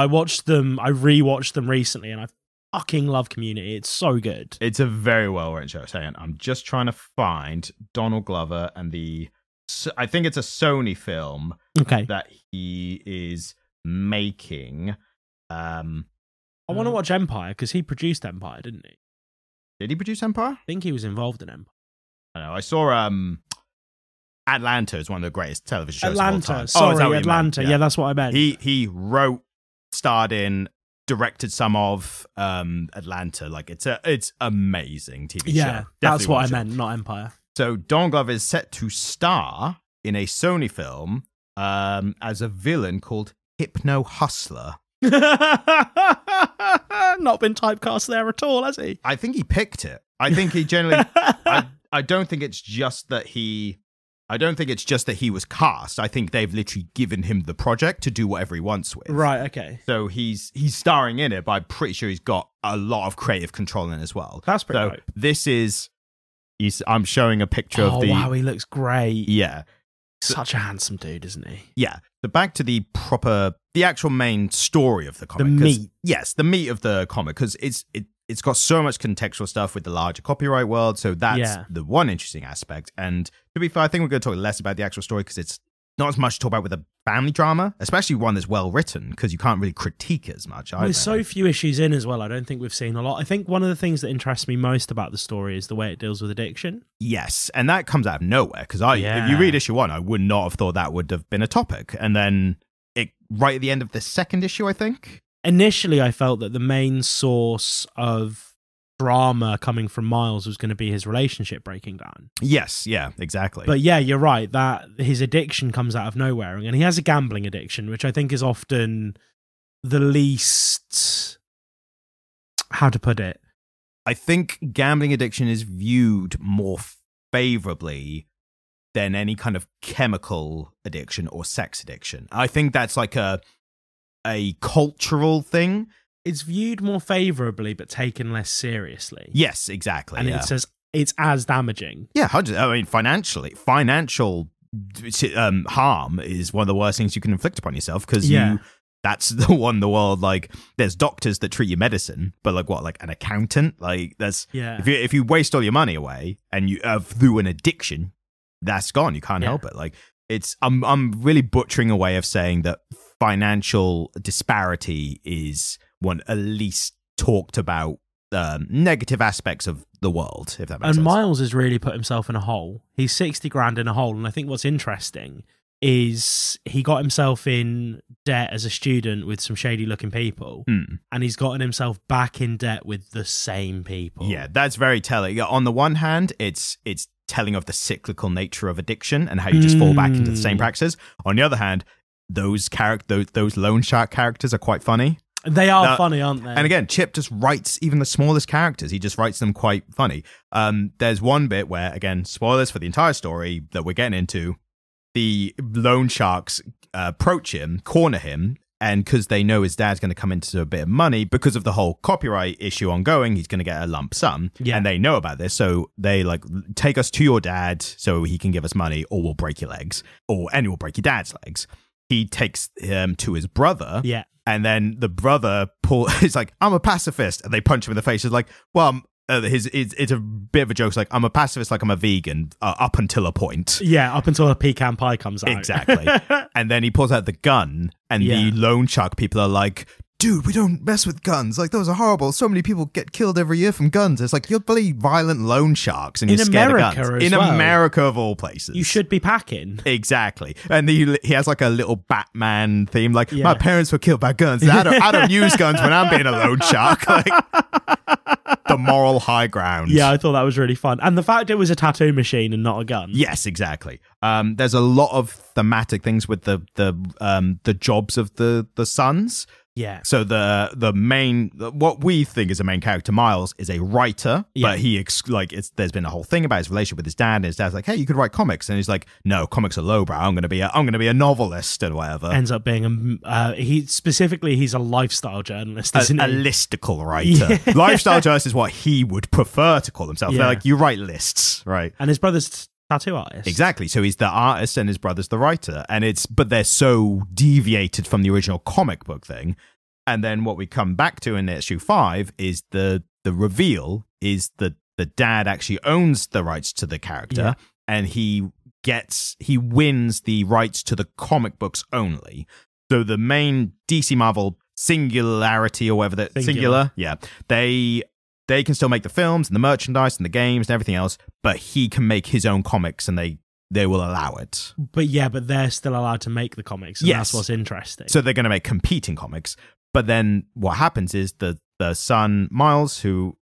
watched them. I rewatched them recently, and I fucking love Community. It's so good. It's a very well written show. I'm just trying to find Donald Glover and I think it's a Sony film that he is making. I want to watch Empire because he produced Empire, didn't he? Did he produce Empire? I think he was involved in Empire. I know. I saw Atlanta is one of the greatest television shows of all time. Sorry, Atlanta. Yeah, that's what I meant. He wrote, starred in, directed some of Atlanta. Like it's amazing TV show. Yeah, that's what I meant, not Empire. So Donald Glover is set to star in a Sony film as a villain called Hypno Hustler. Not been typecast there at all, has he? I think he picked it. I think he generally. I don't think it's just that he. I don't think it's just that he was cast. I think they've literally given him the project to do whatever he wants with. Right. Okay. So he's starring in it, but I'm pretty sure he's got a lot of creative control in it as well. That's pretty. So this is. I'm showing a picture of the. Oh wow, he looks great. Yeah. Such a handsome dude, isn't he? Yeah. So back to the actual main story of the comic. The meat. Yes, the meat of the comic, because it's got so much contextual stuff with the larger copyright world. So that's the one interesting aspect. And to be fair, I think we're going to talk less about the actual story because it's not as much to talk about with a family drama, especially one that's well written, because you can't really critique it as much. There's so few issues in as well. I don't think we've seen a lot. I think one of the things that interests me most about the story is the way it deals with addiction. Yes, and that comes out of nowhere, because if you read issue 1, I would not have thought that would have been a topic. And then right at the end of the 2nd issue, I think. Initially, I felt that the main source of drama coming from Miles was going to be his relationship breaking down. Yes, yeah, exactly. But yeah, you're right, that his addiction comes out of nowhere, and he has a gambling addiction, which I think is often the least, how to put it? I think gambling addiction is viewed more favorably than any kind of chemical addiction or sex addiction. I think that's like a cultural thing. It's viewed more favorably, but taken less seriously. Yes, exactly. And it's as damaging. Yeah, I mean, financial harm is one of the worst things you can inflict upon yourself, because that's the world, like, there's doctors that treat your medicine, but like an accountant, like if you waste all your money away and you through an addiction, that's gone. You can't help it. Like I'm really butchering a way of saying that financial disparity is one at least talked about negative aspects of the world, if that makes sense. And Miles has really put himself in a hole. He's 60 grand in a hole. And I think what's interesting is he got himself in debt as a student with some shady looking people. And he's gotten himself back in debt with the same people. Yeah, that's very telling. On the one hand, it's telling of the cyclical nature of addiction and how you just fall back into the same practices. On the other hand, those loan shark characters are quite funny. They are funny, aren't they? And again, Chip just writes even the smallest characters. He just writes them quite funny. There's one bit where, again, spoilers for the entire story that we're getting into, the loan sharks approach him, corner him, and because they know his dad's going to come into a bit of money, because of the whole copyright issue ongoing, he's going to get a lump sum. Yeah. And they know about this, so they take us to your dad so he can give us money, or we'll break your legs, and we'll break your dad's legs. He takes him to his brother. Yeah. And then the brother is like, I'm a pacifist. And they punch him in the face. He's like, well, it's a bit of a joke. It's like, I'm a pacifist, like I'm a vegan, up until a point. Yeah, up until a pecan pie comes out. Exactly. And then he pulls out the gun, and the loan shark people are like, dude, we don't mess with guns. Like, those are horrible. So many people get killed every year from guns. It's like, you're bloody violent loan sharks, and you're scared of guns. In America, of all places. You should be packing. Exactly. And he has like a little Batman theme, like, my parents were killed by guns. I don't use guns when I'm being a loan shark. Like, the moral high ground. Yeah, I thought that was really fun. And the fact it was a tattoo machine and not a gun. Yes, exactly. There's a lot of thematic things with the jobs of the sons. Yeah. So what we think is a main character, Miles, is a writer, but there's been a whole thing about his relationship with his dad, and his dad's like, hey, you could write comics, and he's like, no, comics are lowbrow. I'm gonna be a novelist or whatever. Ends up being he's a lifestyle journalist, isn't he? A listicle writer. Yeah. Lifestyle journalist is what he would prefer to call himself. Yeah. They're like, you write lists, right? And his brother's tattoo artist. Exactly. So he's the artist and his brother's the writer. But they're so deviated from the original comic book thing. And then what we come back to in issue 5 is the reveal is that the dad actually owns the rights to the character, and he wins the rights to the comic books only. So the main DC Marvel singularity, or whatever that singular, they can still make the films and the merchandise and the games and everything else, but he can make his own comics, and they will allow it. But they're still allowed to make the comics, and that's what's interesting. So they're going to make competing comics. But then what happens is the son, Miles, who,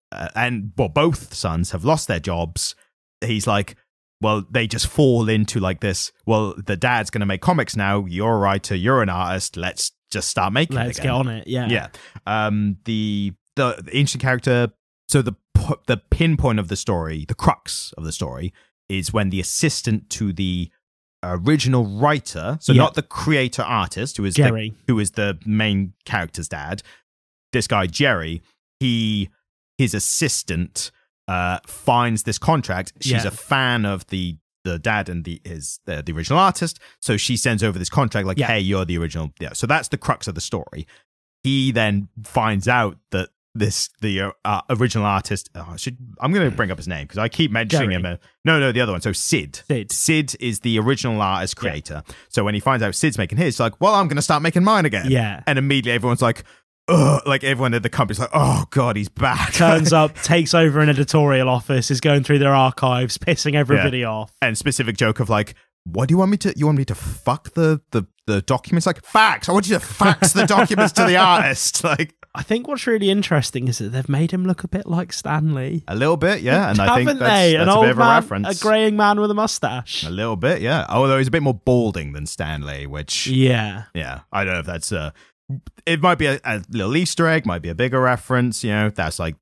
both sons have lost their jobs. He's like, well, they just fall into like this, well, the dad's going to make comics now. You're a writer, you're an artist. Let's just start making it again. Let's get on it, yeah. Yeah. The interesting character... So the pinpoint of the story, the crux of the story, is when the assistant to the original writer, so not the creator artist, who is Jerry, who is the main character's dad, this guy Jerry, his assistant finds this contract. She's a fan of the dad and the original artist, so she sends over this contract like, hey, you're the original. Yeah. So that's the crux of the story. He then finds out that the original artist, I'm going to bring up his name because I keep mentioning him. No, the other one. So Sid is the original artist creator. So when he finds out Sid's making his, he's like, well, I'm going to start making mine again. Yeah. And immediately everyone's like, ugh, like everyone at the company's like, oh God, he's back. Turns up, takes over an editorial office, is going through their archives, pissing everybody off. And specific joke of like, what do you want me to? You want me to fuck the documents? Like, fax. I want you to fax the documents to the artist. Like, I think what's really interesting is that they've made him look a bit like Stan Lee. A little bit, yeah. And I think that's a bit of a reference. A greying man with a mustache. A little bit, yeah. Although he's a bit more balding than Stan Lee, which... Yeah. I don't know if that's... it might be a little Easter egg, might be a bigger reference, that's like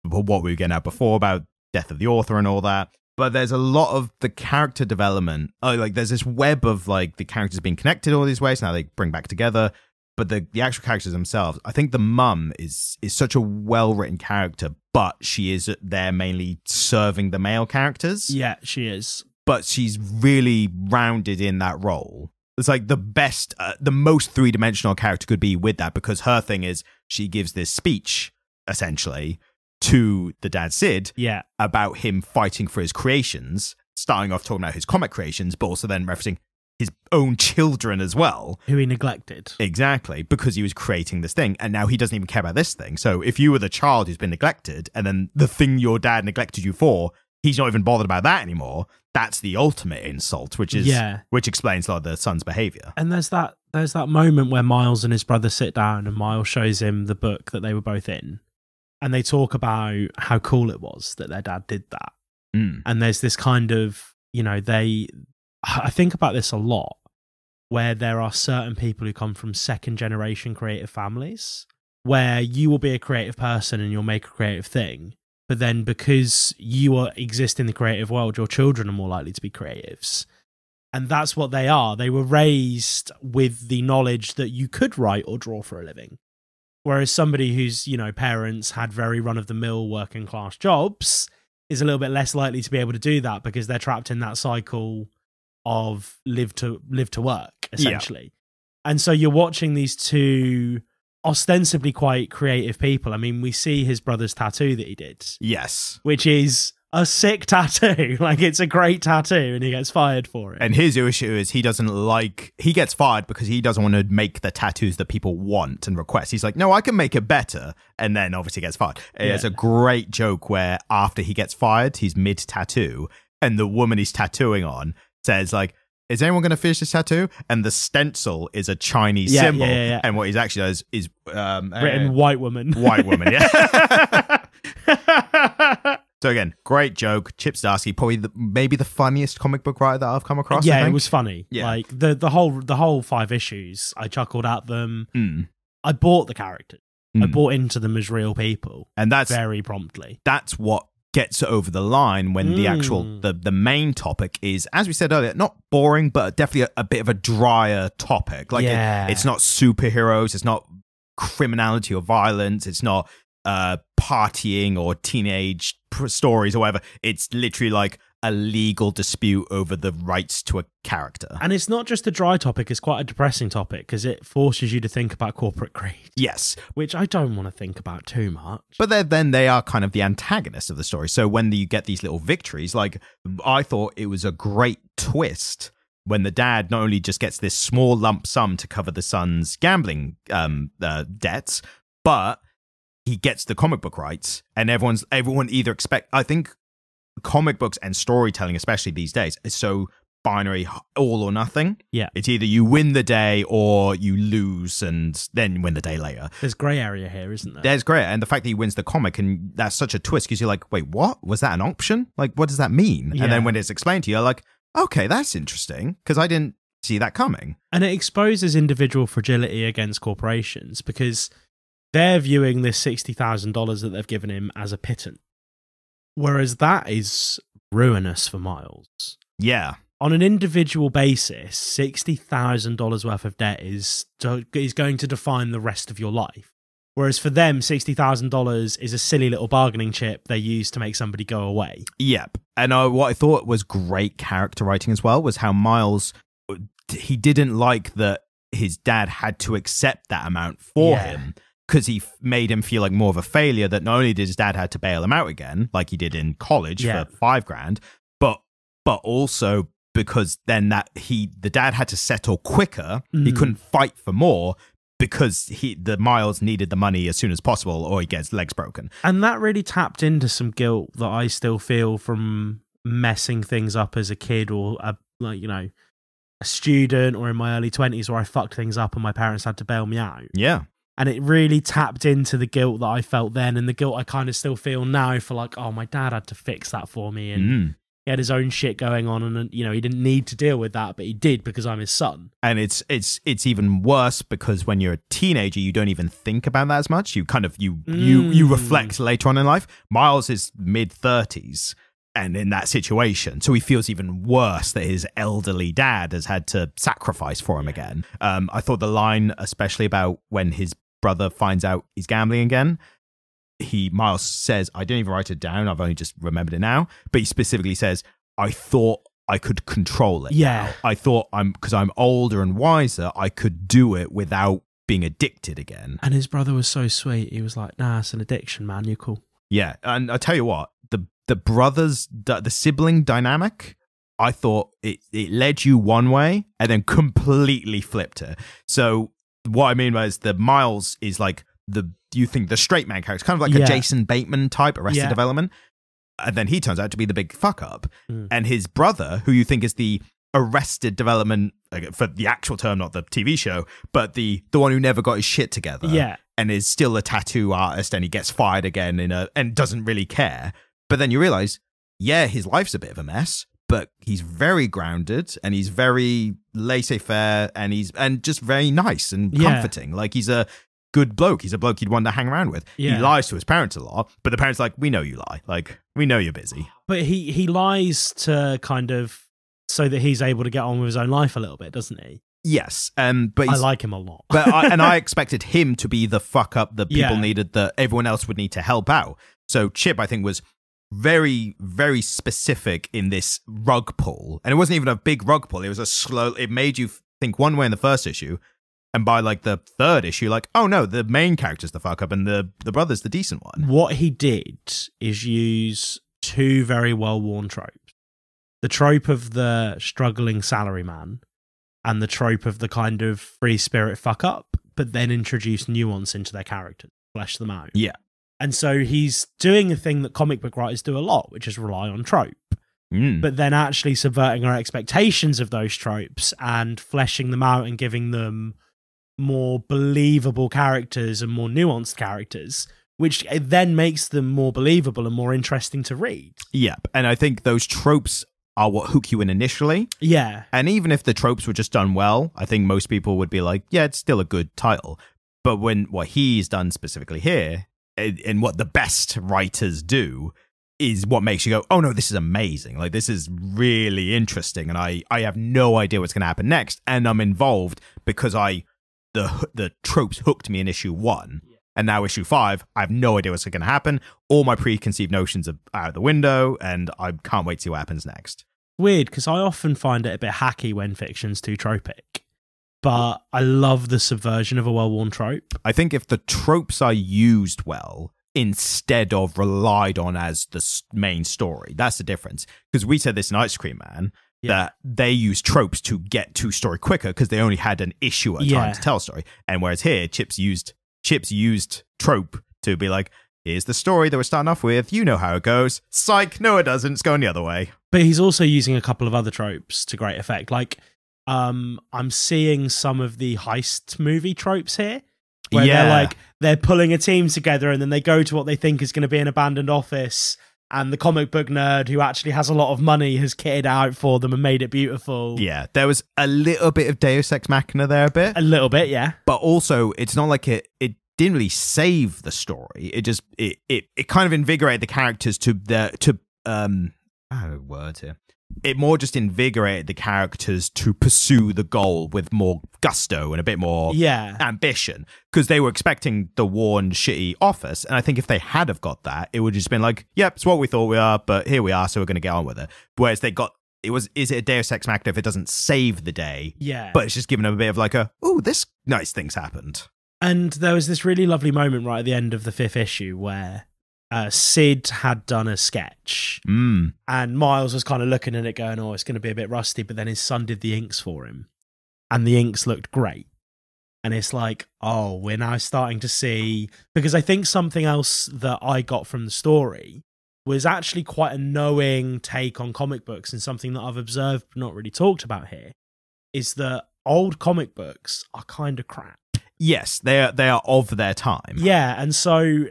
what we were getting at before about death of the author and all that. But there's a lot of the character development. Like there's this web of like the characters being connected all these ways. Now they bring back together. But the actual characters themselves, I think the mum is such a well-written character, but she is there mainly serving the male characters. Yeah, she is. But she's really rounded in that role. It's like the best, the most three-dimensional character could be with that, because her thing is she gives this speech, essentially, to the dad Sid about him fighting for his creations, starting off talking about his comic creations, but also then referencing his own children as well. Who he neglected. Exactly, because he was creating this thing, and now he doesn't even care about this thing. So if you were the child who's been neglected, and then the thing your dad neglected you for, he's not even bothered about that anymore, that's the ultimate insult, which explains a lot of the son's behavior. And there's that moment where Miles and his brother sit down, and Miles shows him the book that they were both in, and they talk about how cool it was that their dad did that. And there's this kind of, I think about this a lot, where there are certain people who come from second generation creative families, where you will be a creative person and you'll make a creative thing, but then because you exist in the creative world, your children are more likely to be creatives. And that's what they are. They were raised with the knowledge that you could write or draw for a living. Whereas somebody whose, parents had very run-of-the-mill working class jobs is a little bit less likely to be able to do that, because they're trapped in that cycle of live to work, essentially. And so you're watching these two ostensibly quite creative people. I mean, we see his brother's tattoo that he did. Yes. Which is a sick tattoo. Like, it's a great tattoo, and he gets fired for it. And his issue is he gets fired because he doesn't want to make the tattoos that people want and request. He's like, no, I can make it better. And then obviously gets fired. It's a great joke where after he gets fired, he's mid-tattoo, and the woman he's tattooing on says, like, is anyone going to finish this tattoo? And the stencil is a Chinese symbol. Yeah. And what he actually does is... written white woman. White woman, yeah. So again, great joke. Chip Zdarsky, probably maybe the funniest comic book writer that I've come across. Yeah, it was funny. Yeah. Like, the whole 5 issues, I chuckled at them. I bought the characters. I Mm. bought into them as real people, And that's very promptly. that's what gets it over the line when the actual the main topic is, as we said earlier, not boring, but definitely a bit of a drier topic. Like it's not superheroes, it's not criminality or violence, it's not partying or teenage stories or whatever. It's literally like a legal dispute over the rights to a character. And it's not just a dry topic, it's quite a depressing topic because it forces you to think about corporate greed. Yes. Which I don't want to think about too much. But then they are kind of the antagonists of the story. So when you get these little victories, like I thought it was a great twist when the dad not only just gets this small lump sum to cover the son's gambling debts, but he gets the comic book rights, and everyone either I think comic books and storytelling, especially these days, is so binary, all or nothing. Yeah. It's either you win the day or you lose and then win the day later. There's grey area here, isn't there? There's grey, and the fact that he wins the comic, and that's such a twist because you're like, wait, what? Was that an option? Like, what does that mean? Yeah. And then when it's explained to you, you're like, okay, that's interesting because I didn't see that coming. And it exposes individual fragility against corporations because they're viewing this $60,000 that they've given him as a pittance. Whereas that is ruinous for Miles. Yeah. On an individual basis, $60,000 worth of debt is going to define the rest of your life. Whereas for them, $60,000 is a silly little bargaining chip they use to make somebody go away. Yep. And what I thought was great character writing as well was how Miles, he didn't like that his dad had to accept that amount for him. Because he made him feel like more of a failure, that not only did his dad had to bail him out again, like he did in college for $5,000, but also because then the dad had to settle quicker. He couldn't fight for more because the Miles needed the money as soon as possible, or he gets legs broken. And that really tapped into some guilt that I still feel from messing things up as a kid, or a student, or in my early 20s where I fucked things up and my parents had to bail me out. Yeah. And it really tapped into the guilt that I felt then, and the guilt I kind of still feel now for like, oh, my dad had to fix that for me, and he had his own shit going on, and he didn't need to deal with that, but he did because I'm his son. And it's even worse because when you're a teenager, you don't even think about that as much. You kind of you reflect later on in life. Miles is mid-30s and in that situation, so he feels even worse that his elderly dad has had to sacrifice for him again. I thought the line, especially about when his brother finds out he's gambling again, Miles says, I didn't even write it down, I've only just remembered it now, but he specifically says, I thought I could control it. Yeah. I thought because I'm older and wiser, I could do it without being addicted again. And his brother was so sweet. He was like, nah, it's an addiction, man, you're cool. Yeah, and I tell you what, the brothers, the sibling dynamic, I thought it led you one way and then completely flipped it. So what I mean by is the Miles is like you think the straight man character, kind of like a Jason Bateman type, Arrested Development, and then he turns out to be the big fuck up. And his brother, who you think is the Arrested Development, for the actual term, not the TV show, but the one who never got his shit together, and is still a tattoo artist, and he gets fired again and doesn't really care. But then you realize, his life's a bit of a mess, but he's very grounded and he's very laissez-faire and just very nice and comforting. Like, he's a good bloke. He's a bloke you'd want to hang around with. He lies to his parents a lot, but the parents are like, we know you lie. Like, we know you're busy. But he lies to kind of so that he's able to get on with his own life a little bit, doesn't he? Yes, but I like him a lot. But I expected him to be the fuck up that people needed, that everyone else would need to help out. So Chip, I think, was very, very specific in this rug pull. And it wasn't even a big rug pull. It was it made you think one way in the first issue. And by like the third issue, like, oh no, the main character's the fuck up and the brother's the decent one. What he did is use two very well-worn tropes. The trope of the struggling salaryman and the trope of the kind of free spirit fuck up, but then introduce nuance into their characters, flesh them out. Yeah. And so he's doing a thing that comic book writers do a lot, which is rely on trope. But then actually subverting our expectations of those tropes and fleshing them out and giving them more believable characters and more nuanced characters, which then makes them more believable and more interesting to read. Yep. And I think those tropes are what hook you in initially. Yeah. And even if the tropes were just done well, I think most people would be like, yeah, it's still a good title. But when what he's done specifically here, and what the best writers do, is what makes you go, oh no, this is amazing. Like, this is really interesting, and I have no idea what's going to happen next, and I'm involved because the tropes hooked me in issue 1, and now issue 5, I have no idea what's going to happen. All my preconceived notions are out the window, and I can't wait to see what happens next. Weird, because I often find it a bit hacky when fiction's too tropic, but I love the subversion of a well-worn trope. I think if the tropes are used well, instead of relied on as the main story, that's the difference. Because we said this in Ice Cream Man, that they use tropes to get to story quicker because they only had an issue at a time to tell a story. And whereas here, Chip's used trope to be like, here's the story that we're starting off with. You know how it goes. Psych. No, it doesn't. It's going the other way. But he's also using a couple of other tropes to great effect. Like, I'm seeing some of the heist movie tropes here, where they're pulling a team together and then they go to what they think is going to be an abandoned office, and the comic book nerd who actually has a lot of money has kitted out for them and made it beautiful. Yeah, there was a little bit of Deus Ex Machina there, a little bit, yeah. But also, it's not like it didn't really save the story. It just it kind of invigorated the characters I have words here. It more just invigorated the characters to pursue the goal with more gusto and a bit more ambition, because they were expecting the worn, shitty office. And I think if they had have got that, it would have just been like, yep, it's what we thought we are, but here we are, so we're going to get on with it. Whereas they got, is it a Deus Ex Machina if it doesn't save the day? Yeah. But it's just given them a bit of like this nice thing's happened. And there was this really lovely moment right at the end of the 5th issue where Sid had done a sketch and Miles was kind of looking at it going, oh, it's going to be a bit rusty, but then his son did the inks for him and the inks looked great. And it's like, oh, we're now starting to see, because I think something else that I got from the story was actually quite a knowing take on comic books, and something that I've observed but not really talked about here is that old comic books are kind of crap. Yes, they are of their time. Yeah, and so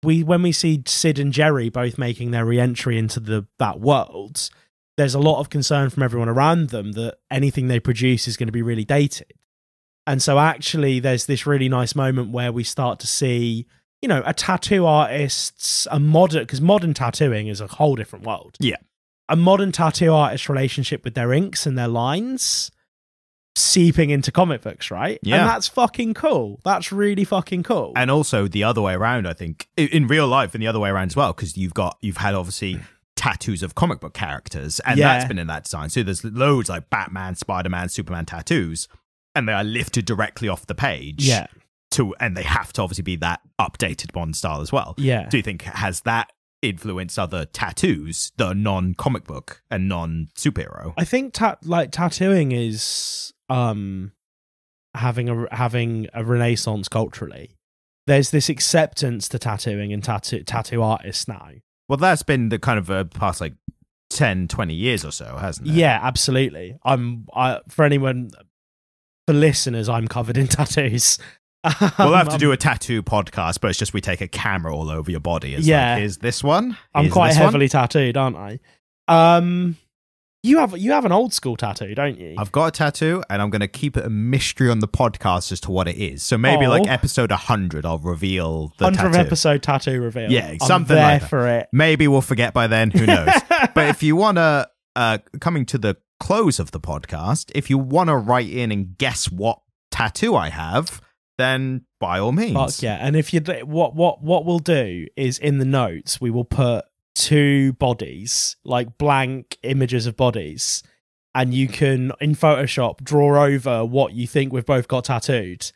when we see Sid and Jerry both making their re-entry into that world, there's a lot of concern from everyone around them that anything they produce is going to be really dated. And so actually there's this really nice moment where we start to see, a tattoo artist's, because modern tattooing is a whole different world. Yeah. A modern tattoo artist's relationship with their inks and their lines seeping into comic books, right? Yeah. And that's fucking cool. That's really fucking cool. And also the other way around, I think, in real life, and the other way around as well, because you've had obviously tattoos of comic book characters, and that's been in that design. So there's loads like Batman, Spider-Man, Superman tattoos, and they are lifted directly off the page. Yeah. And they have to obviously be that updated Bond style as well. Yeah. Do you think has that influenced other tattoos that are non-comic book and non-superhero? I think tattooing is having a renaissance culturally. There's this acceptance to tattooing and tattoo artists now. Well, that's been the kind of past like 10, 20 years or so, hasn't it? Yeah, absolutely. For listeners, I'm covered in tattoos. We'll have to do a tattoo podcast, but it's just we take a camera all over your body. It's like, here's this one. I'm quite heavily tattooed, aren't I? You have an old school tattoo, don't you? I've got a tattoo, and I'm going to keep it a mystery on the podcast as to what it is. So maybe like episode 100, I'll reveal the 100th episode tattoo reveal. Yeah, something like that. For it. Maybe we'll forget by then. Who knows? But if you want to, coming to the close of the podcast, if you want to write in and guess what tattoo I have, then by all means. Fuck yeah. And if you what we'll do is in the notes we will put 2 bodies, like blank images of bodies, and you can in Photoshop draw over what you think we've both got tattooed,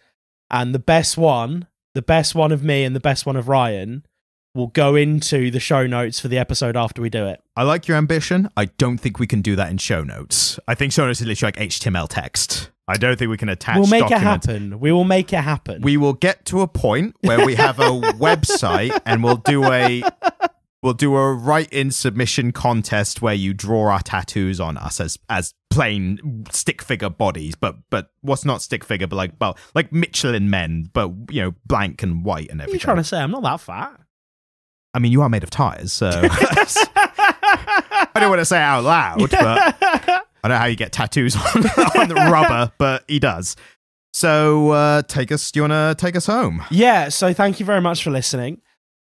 and the best one of me and the best one of Ryan will go into the show notes for the episode after we do it. I like your ambition. I don't think we can do that in show notes. I think show notes is literally like HTML text. I don't think we can attach. We'll make it happen. We will make it happen. We will get to a point where we have a website, and we'll do a write-in submission contest where you draw our tattoos on us as plain stick figure bodies, but what's not stick figure, but like Michelin men, but blank and white and everything. What are you trying to say? I'm not that fat. I mean, you are made of tires, so I don't want to say it out loud, but I don't know how you get tattoos on the rubber, but he does. So do you want to take us home? Yeah, so thank you very much for listening.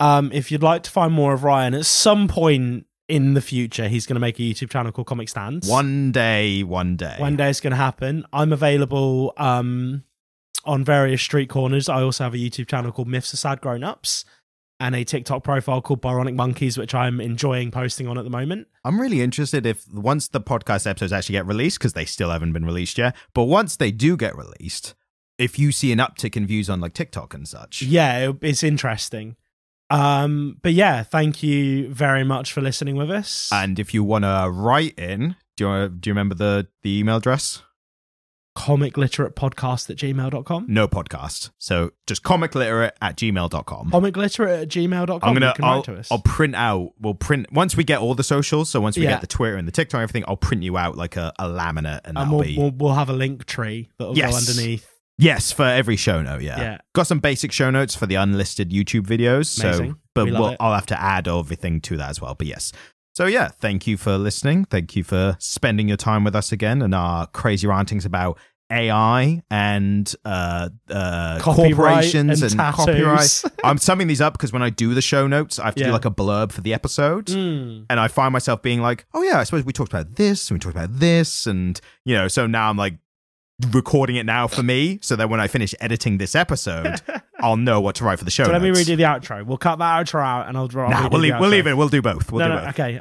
If you'd like to find more of Ryan, at some point in the future, he's going to make a YouTube channel called Comic Stands. One day. One day it's going to happen. I'm available on various street corners. I also have a YouTube channel called Myths of Sad Grown-Ups and a TikTok profile called Bionic Monkeys, which I'm enjoying posting on at the moment. I'm really interested if once the podcast episodes actually get released, because they still haven't been released yet, but once they do get released, if you see an uptick in views on like TikTok and such. Yeah, it's interesting. But yeah, thank you very much for listening with us. And if you want to write in, do you remember the email address? comicliteratepodcast@gmail.com. No podcast. So just comicliterate@gmail.com. comicliterate@gmail.com. I'll print out, once we get all the socials, so once we get the Twitter and the TikTok and everything, I'll print you out like a laminate and we'll have a link tree that'll go underneath. Yes, for every show note, yeah. Got some basic show notes for the unlisted YouTube videos. Amazing. So, but I'll have to add everything to that as well. But yes. So yeah, thank you for listening. Thank you for spending your time with us again and our crazy rantings about AI and corporations and copyright. I'm summing these up because when I do the show notes, I have to do like a blurb for the episode. And I find myself being like, oh yeah, I suppose we talked about this and we talked about this. And, so now I'm like, recording it now for me so that when I finish editing this episode I'll know what to write for the show notes. Let me redo the outro. We'll cut that outro out and I'll draw. We'll leave it. We'll do both. We'll do both. Okay.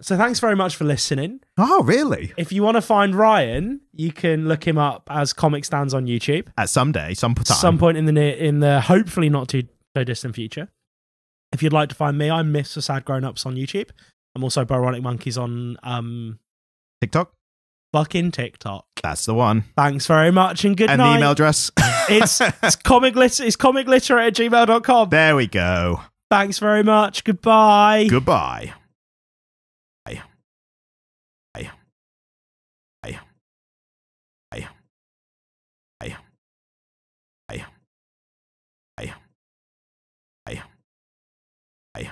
So thanks very much for listening. Oh, really? If you want to find Ryan, you can look him up as Comic Stands on YouTube. At some point in the hopefully not too so distant future. If you'd like to find me, I'm Myths of Sad Grown-Ups on YouTube. I'm also Bionic Monkeys on TikTok. Fucking TikTok. That's the one. Thanks very much and good night. And the email address? it's comicliterate@gmail.com. There we go. Thanks very much. Goodbye. Goodbye. Bye. Bye. Bye. Bye. Bye. Bye. Bye. Bye. Bye.